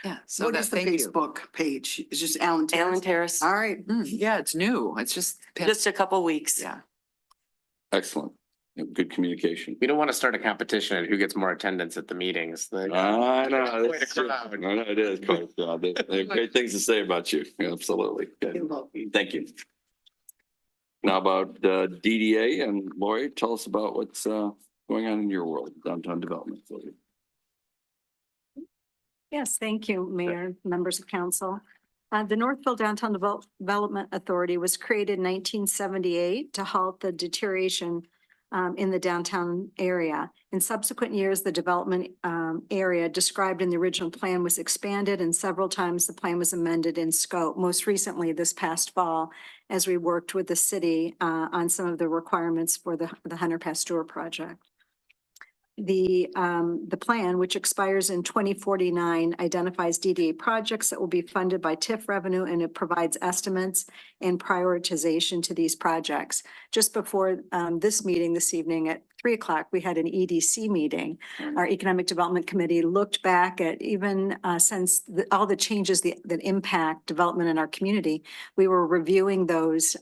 Yeah. So What that, is the thank you. Facebook page? It's just Alan Allen Terrace? Terrace, All right. Yeah, it's new. It's just. just a couple weeks. Yeah. Excellent. Good communication. We don't want to start a competition at who gets more attendance at the meetings. I know. Quite a It's true. crowd. I know it is. Quite a crowd. They have great things to say about you. Absolutely. Good. Thank you. Now about DDA, and Lori, tell us about what's going on in your world, downtown development. Yes, thank you, Mayor, members of council. The Northville Downtown Development Authority was created in 1978 to halt the deterioration in the downtown area. In subsequent years, the development area described in the original plan was expanded, and several times the plan was amended in scope. Most recently, this past fall, as we worked with the city on some of the requirements for the Hunter Pasteur project. The plan, which expires in 2049, identifies DDA projects that will be funded by TIF revenue, and it provides estimates and prioritization to these projects. Just before this meeting this evening at 3:00, we had an EDC meeting. Our Economic Development Committee looked back at even since all the changes that impact development in our community. We were reviewing those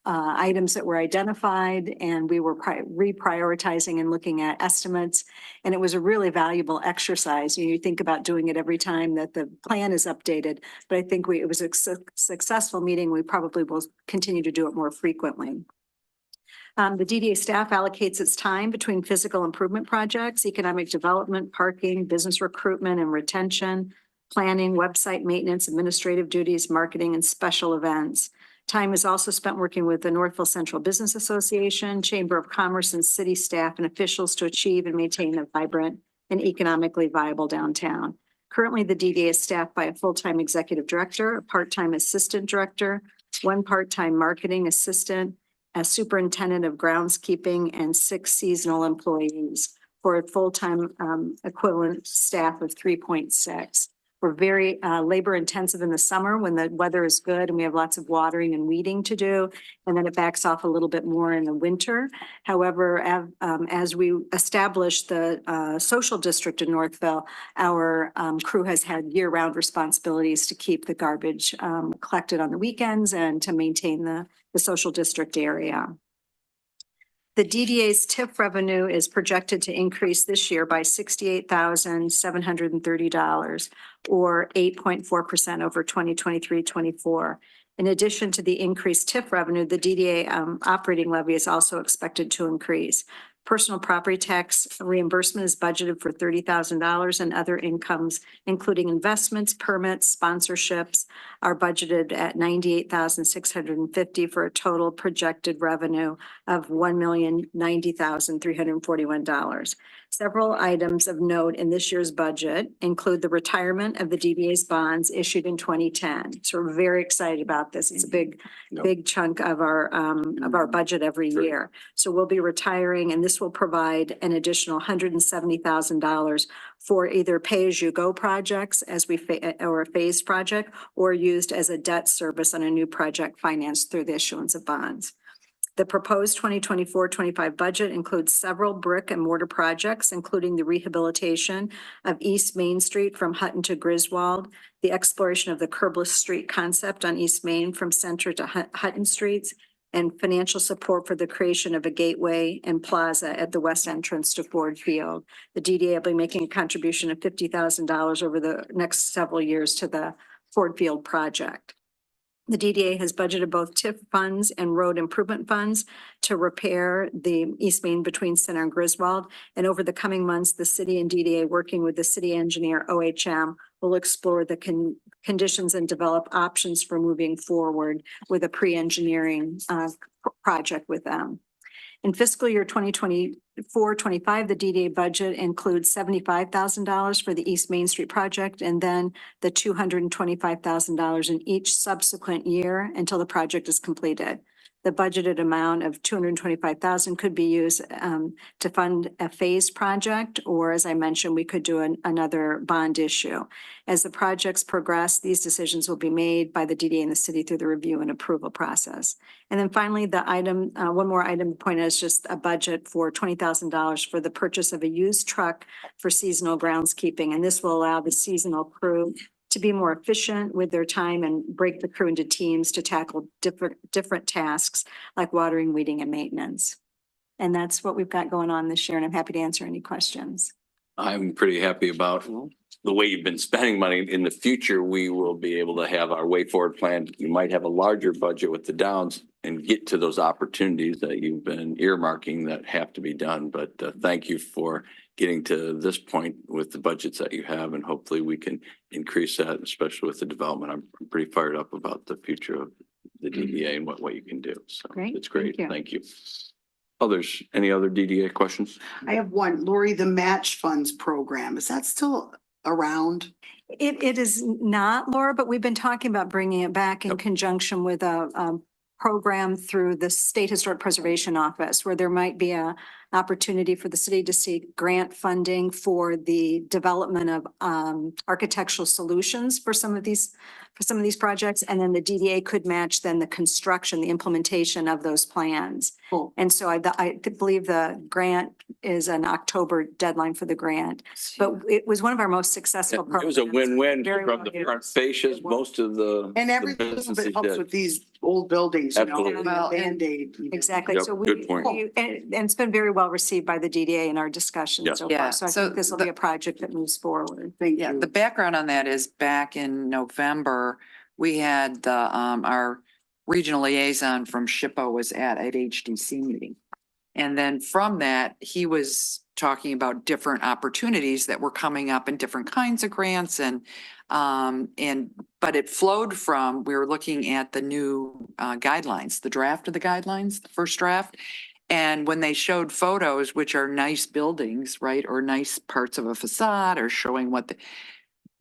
items that were identified, and we were reprioritizing and looking at estimates. And it was a really valuable exercise. You think about doing it every time that the plan is updated, but I think it was a successful meeting. We probably will continue to do it more frequently. The DDA staff allocates its time between physical improvement projects, economic development, parking, business recruitment and retention, planning, website maintenance, administrative duties, marketing, and special events. Time is also spent working with the Northville Central Business Association, Chamber of Commerce, and city staff and officials to achieve and maintain a vibrant and economically viable downtown. Currently, the DDA is staffed by a full-time executive director, a part-time assistant director, one part-time marketing assistant, a superintendent of groundskeeping, and 6 seasonal employees for a full-time equivalent staff of 3.6. We're very labor intensive in the summer when the weather is good and we have lots of watering and weeding to do. And then it backs off a little bit more in the winter. However, as we establish the social district in Northville, our crew has had year-round responsibilities to keep the garbage collected on the weekends and to maintain the social district area. The DDA's TIF revenue is projected to increase this year by $68,730 or 8.4% over 2023-24. In addition to the increased TIF revenue, the DDA operating levy is also expected to increase. Personal property tax reimbursement is budgeted for $30,000 and other incomes, including investments, permits, sponsorships, are budgeted at $98,650 for a total projected revenue of $1,090,341. Several items of note in this year's budget include the retirement of the DDA's bonds issued in 2010. So we're very excited about this. It's a big chunk of our budget every year. So we'll be retiring, and this will provide an additional $170,000 for either pay-as-you-go projects or a phased project, or used as a debt service on a new project financed through the issuance of bonds. The proposed 2024-25 budget includes several brick and mortar projects, including the rehabilitation of East Main Street from Hutton to Griswold, the exploration of the curbless street concept on East Main from Center to Hutton Streets, and financial support for the creation of a gateway and plaza at the west entrance to Ford Field. The DDA will be making a contribution of $50,000 over the next several years to the Ford Field project. The DDA has budgeted both TIF funds and road improvement funds to repair the East Main between Center and Griswold. And over the coming months, the city and DDA, working with the city engineer OHM, will explore the conditions and develop options for moving forward with a pre-engineering project with them. In fiscal year 2024-25, the DDA budget includes $75,000 for the East Main Street project, and then the $225,000 in each subsequent year until the project is completed. The budgeted amount of $225,000 could be used to fund a phased project, or as I mentioned, we could do another bond issue. As the projects progress, these decisions will be made by the DDA and the city through the review and approval process. And then finally, the item, one more item pointed is just a budget for $20,000 for the purchase of a used truck for seasonal groundskeeping. And this will allow the seasonal crew to be more efficient with their time and break the crew into teams to tackle different tasks like watering, weeding, and maintenance. And that's what we've got going on this year, and I'm happy to answer any questions. I'm pretty happy about the way you've been spending money. In the future, we will be able to have our way forward plan. You might have a larger budget with the downs and get to those opportunities that you've been earmarking that have to be done. But thank you for getting to this point with the budgets that you have, and hopefully we can increase that, especially with the development. I'm pretty fired up about the future of the DDA and what you can do. So Great. it's great. Thank Thank you. Others, any other DDA questions? I have one. Lori, the match funds program, is that still around? It is not, Laura, but we've been talking about bringing it back in conjunction with a program through the State Historic Preservation Office, where there might be a opportunity for the city to seek grant funding for the development of architectural solutions for some of these projects. And then the DDA could match then the construction, the implementation of those plans. Cool. And so I believe the grant is an October deadline for the grant, but it was one of our most successful It was a programs. win-win Very from well the used. front fascias, most of the. And every the little businesses bit helps did. with these old buildings, you know, Absolutely. Well, and- Band-Aid. Exactly. Yep, So good point. and it's been very well received by the DDA in our discussions Yeah. so Yeah, far. So I so think this will be a project that moves forward. Thank Yeah, you. the background on that is back in November, we had the, our regional liaison from SHPO was at HDC meeting. And then from that, he was talking about different opportunities that were coming up in different kinds of grants but it flowed from, we were looking at the new guidelines, the draft of the guidelines, the first draft. And when they showed photos, which are nice buildings, right, or nice parts of a facade or showing what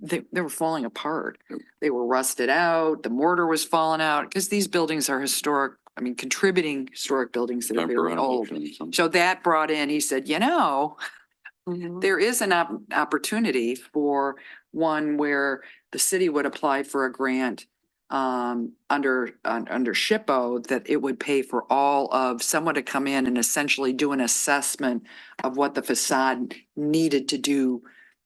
they were falling apart. They were rusted out, the mortar was falling out, because these buildings are historic, I mean, contributing historic buildings that are very old. So that brought in, he said, you know, Mhm. there is an opportunity for one where the city would apply for a grant under SHPO, that it would pay for all of someone to come in and essentially do an assessment of what the facade needed to do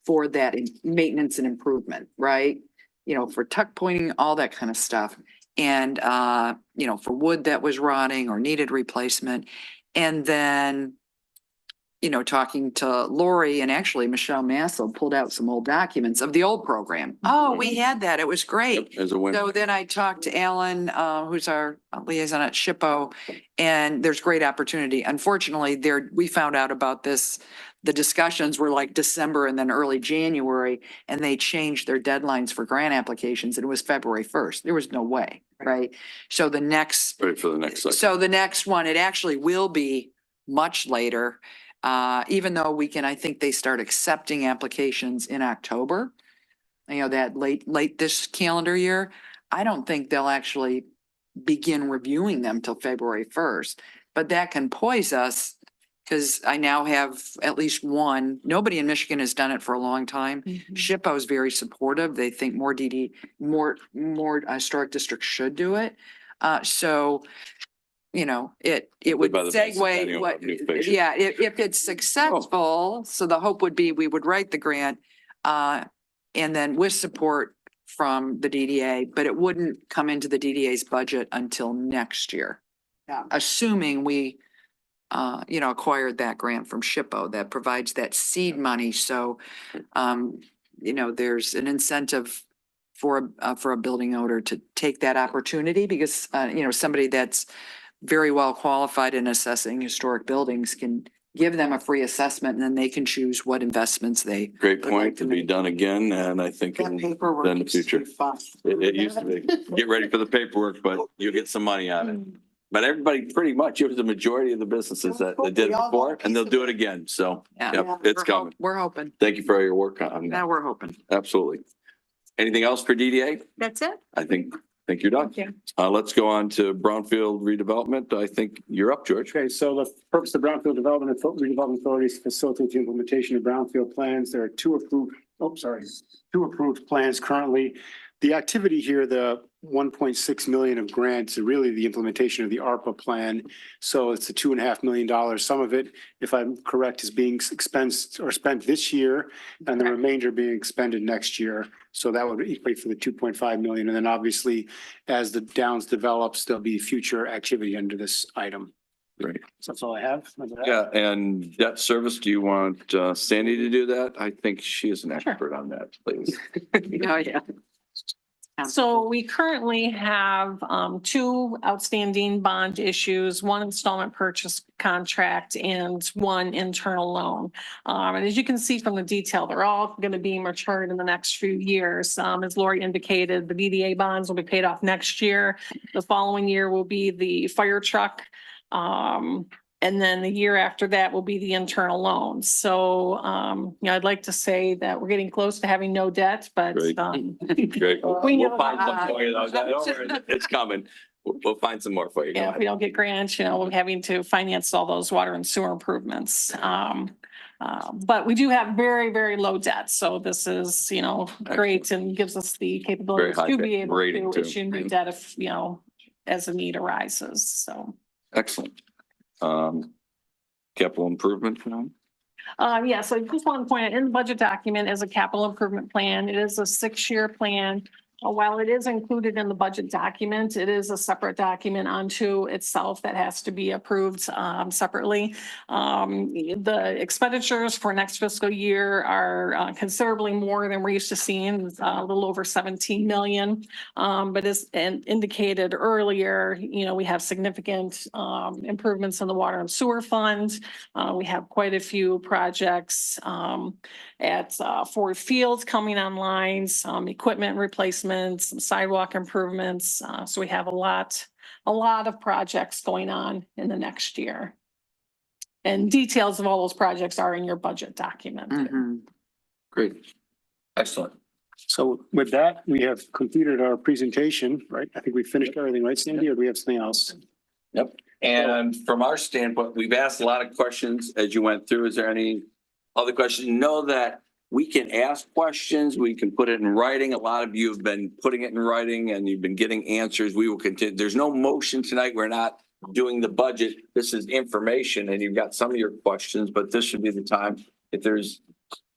for that maintenance and improvement, right? You know, for tuck pointing, all that kind of stuff. And, you know, for wood that was rotting or needed replacement. And then, you know, talking to Lori, and actually Michelle Massel pulled out some old documents of the old program. Oh, we had that. It was great. As a win. So then I talked to Alan, who's our liaison at SHPO, and there's great opportunity. Unfortunately, we found out about this. The discussions were like December and then early January, and they changed their deadlines for grant applications, and it was February 1st. There was no way, right? So the next. Ready for the next cycle. So the next one, it actually will be much later. Even though I think they start accepting applications in October, you know, that late this calendar year. I don't think they'll actually begin reviewing them till February 1st, but that can poise us because I now have at least one. Nobody in Michigan has done it for a long time. SHPO is very supportive. They think more historic districts should do it. So, you know, it would By the basic segue annual what, revenue picture. yeah, if it's successful, so the hope would be we would write the grant, and then with support from the DDA, but it wouldn't come into the DDA's budget until next year. Yeah. Assuming we, you know, acquired that grant from SHPO that provides that seed money. So, you know, there's an incentive for a building owner to take that opportunity because, you know, somebody that's very well qualified in assessing historic buildings can give them a free assessment and then they can choose what investments they. Great would point like to be make. done again, and I think That in paperwork in the used to future. be fun. It used to be. Get ready for the paperwork, but you'll get some money on it. But everybody, pretty much, it was the majority of the businesses that did it before, and they'll do it again. So, Yeah. yep, it's coming. We're hoping. Thank you for all your work on Now that. we're hoping. Absolutely. Anything else for DDA? That's it. I think you're done. Thank Let's go on to brownfield redevelopment. I think you're up, George. Okay, so the purpose of Brownfield Development Redevelopment Authority is to facilitate the implementation of brownfield plans. There are two approved plans currently. The activity here, the 1.6 million of grants, are really the implementation of the ARPA plan. So it's the $2.5 million. Some of it, if I'm correct, is being expensed or spent this year, and the remainder being expended next year. So that would equate for the 2.5 million. And then obviously, as the Downs develops, there'll be future activity under this item. Great. So that's all I have. Yeah, and debt service, do you want Sandy to do that? I think she is an expert on that, please. Oh, yeah. So we currently have two outstanding bond issues, one installment purchase contract and one internal loan. And as you can see from the detail, they're all going to be matured in the next few years. As Lori indicated, the BDA bonds will be paid off next year. The following year will be the fire truck. And then the year after that will be the internal loans. So, you know, I'd like to say that we're getting close to having no debt, but, Great. Great. We We'll know find that. some for you though. Don't worry, it's coming. We'll find some more for you. Go yeah, if ahead. we don't get grants, you know, we're having to finance all those water and sewer improvements. But we do have very, very low debt. So this is, you know, great and gives us the capability high to be able rating to too. issue new debt if, you know, as a need arises. So. Excellent. Capital improvement plan? Yeah, so I just want to point out in the budget document is a capital improvement plan. It is a 6-year plan. While it is included in the budget document, it is a separate document unto itself that has to be approved separately. The expenditures for next fiscal year are considerably more than we're used to seeing, a little over 17 million. But as indicated earlier, you know, we have significant improvements in the water and sewer fund. We have quite a few projects at Ford Fields coming online, some equipment replacements, some sidewalk improvements. So we have a lot of projects going on in the next year. And details of all those projects are in your budget document. Mhm. Great. Excellent. So with that, we have completed our presentation, right? I think we finished everything, right, Sandy, or do we have something else? Yep. And from our standpoint, we've asked a lot of questions as you went through. Is there any other questions? Know that we can ask questions, we can put it in writing. A lot of you have been putting it in writing and you've been getting answers. We will continue. There's no motion tonight. We're not doing the budget. This is information and you've got some of your questions, but this should be the time if there's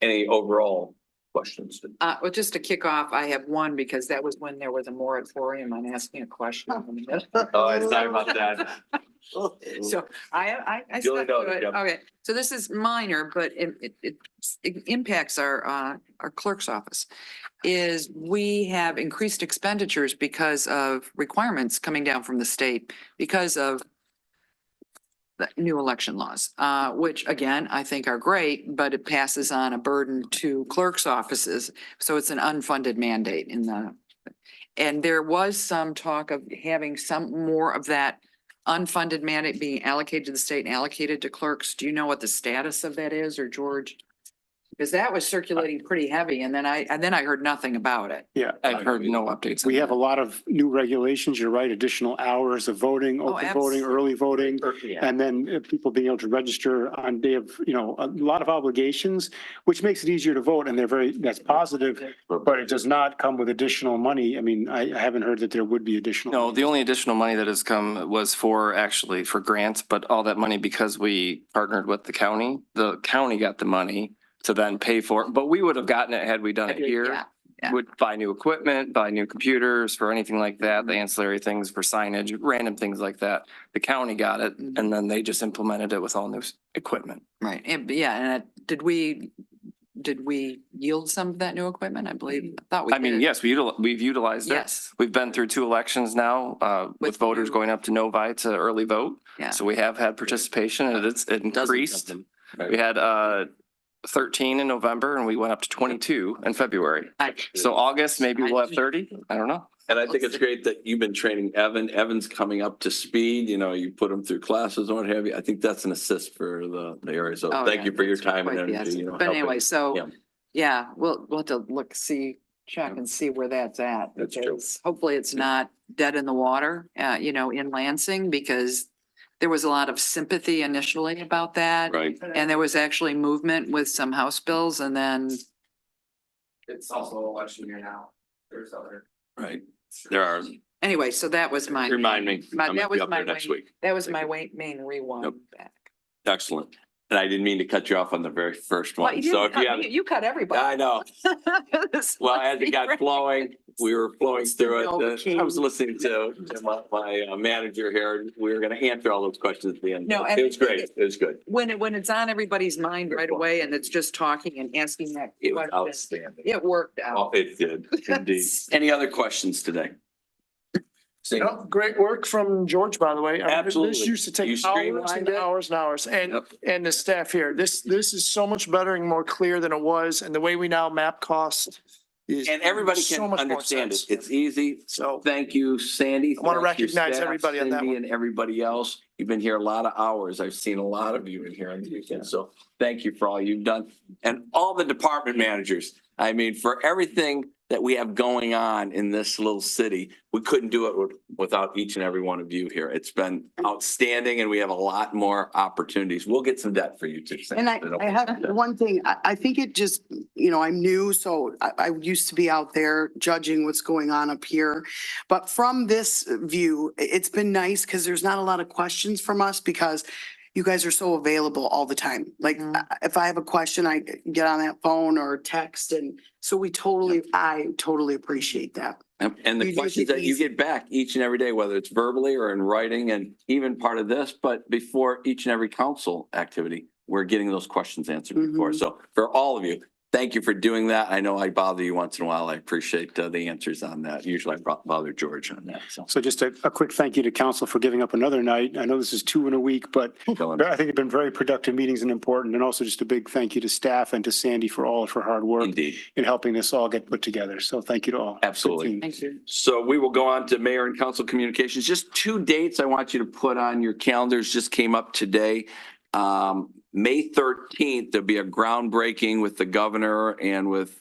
any overall questions. Well, just to kick off, I have one because that was when there was a moratorium on asking a question. Oh, I'm sorry about that. So I Duly stuck to noted, it. yep. Okay, so this is minor, but it impacts our clerk's office. Is we have increased expenditures because of requirements coming down from the state because of the new election laws, which again, I think are great, but it passes on a burden to clerk's offices. So it's an unfunded mandate and there was some talk of having some more of that unfunded mandate being allocated to the state and allocated to clerks. Do you know what the status of that is, or George? Because that was circulating pretty heavy and then I heard nothing about it. Yeah. I've heard no updates. on We have that. a lot of new regulations. You're right, additional hours of voting, open voting, absolutely. early voting. Yeah. And then people being able to register on day of, a lot of obligations, which makes it easier to vote. And that's positive, but it does not come with additional money. I mean, I haven't heard that there would be additional. No, the only additional money that has come was for grants, but all that money, because we partnered with the county got the money to then pay for it, but we would have gotten it had we done it here. Yeah. Would buy new equipment, buy new computers for anything like that, the ancillary things for signage, random things like that. The county got it and then they just implemented it with all new equipment. Right, and yeah, and did we yield some of that new equipment? I believe, I thought we I mean, did. yes, we've utilized it. Yes. We've been through 2 elections now, with With voters new- going up to Novi to early vote. Yeah. So we have had participation and it increased. Right. We had 13 in November and we went up to 22 in February. So August, maybe we'll have 30. I don't know. And I think it's great that you've been training Evan. Evan's coming up to speed, you put him through classes and what have you. I think that's an assist for the area. So Oh, thank yeah, you for your that's time and quite the energy. essence. But helping. anyway, so, Yeah. yeah, we'll have to check and see where that's at. That's true. because hopefully it's not dead in the water, in Lansing, because there was a lot of sympathy initially about that. Right. And there was actually movement with some House bills and then, It's also election year now. There's other. Right. There are, anyway, so that was my. remind me. My- I'm that gonna was be up my there next main- week. That was my main rewind Yep. back. Excellent. And I didn't mean to cut you off on the very first Well, one. So if you have, you cut everybody. I know. Well, as it got flowing, we were flowing through it. I was listening to my manager here. and We were going to answer all those questions at the end. No, and It was great. It was good. When it's on everybody's mind right away and it's just talking and asking that It was question, outstanding. it worked Oh, out. it did indeed. Any other questions today? No, great work from George, by the way. I mean, Absolutely. This used to You take hours streamlined and it? hours and hours and, Yep. and the staff here. This is so much better and more clear than it was. And the way we now map costs is. And everybody so can much more understand it. sense. It's easy. So- Thank you, Sandy. I wanna Thank you, recognize staff, everybody on that Cindy, one. And everybody else. You've been here a lot of hours. I've seen a lot of you in here on the weekend. So thank you for all you've done. And all the department managers. I mean, for everything that we have going on in this little city, we couldn't do it without each and every one of you here. It's been outstanding and we have a lot more opportunities. We'll get some debt for you too. And I have one thing, I think it just, I'm new, so I used to be out there judging what's going on up here. But from this view, it's been nice because there's not a lot of questions from us because you guys are so available all the time. Like, if I have a question, I get on that phone or text, and so I totally appreciate that. And the You do questions get that you easy. get back each and every day, whether it's verbally or in writing and even part of this, but before each and every council activity, we're getting those questions answered before. Mhm. So for all of you, thank you for doing that. I know I bother you once in a while. I appreciate the answers on that. Usually I bother George on that. So just a quick thank you to council for giving up another night. I know this is 2 in a week, but I think it's been very productive meetings and important. And also just a big thank you to staff and to Sandy for all of her hard work Indeed. in helping this all get put together. So thank you to all. Absolutely. Good team. Thank you. So we will go on to mayor and council communications. Just 2 dates I want you to put on your calendars, just came up today. May 13th, there'll be a groundbreaking with the governor and with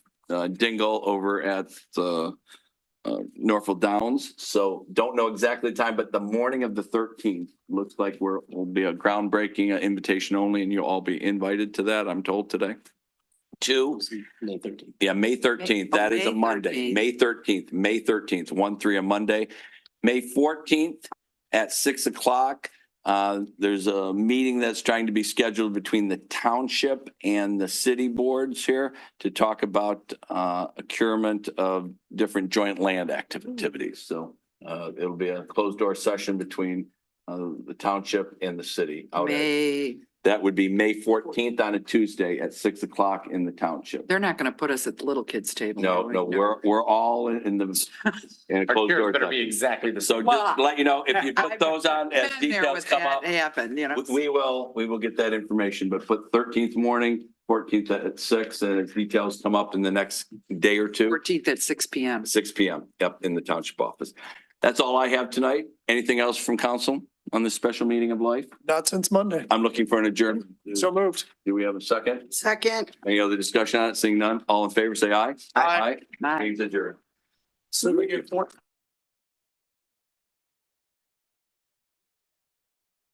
Dingle over at Norfolk Downs. So don't know exactly the time, but the morning of the 13th, looks like will be a groundbreaking invitation only, and you'll all be invited to that, I'm told today. to, May 13th. yeah, May 13th. That is a May Monday, 13th. May 13th, 1-3 a Monday. May 14th at 6 o'clock. There's a meeting that's trying to be scheduled between the township and the city boards here to talk about procurement of different joint land activities. So it'll be a closed door session between the township and the city. That would be May 14th on a Tuesday at 6 o'clock in the township. They're not going to put us at the little kids table. No, are we? we're all in a closed door. session. exactly the So just to let you know, if you put I've those on as Been there details with come that up, happen, you know. we will get that information, but put 13th morning, 14th at 6, and if details come up in the next day or two, 14th at 6 PM. 6 PM, yep, in the township office. That's all I have tonight. Anything else from council on this special meeting of life? Not since Monday. I'm looking for an adjournment. So moved. Do we have a second? Second. Any other discussion on it? Seeing none, all in favor, say aye. Aye. Bye. Meeting's adjourned. So we get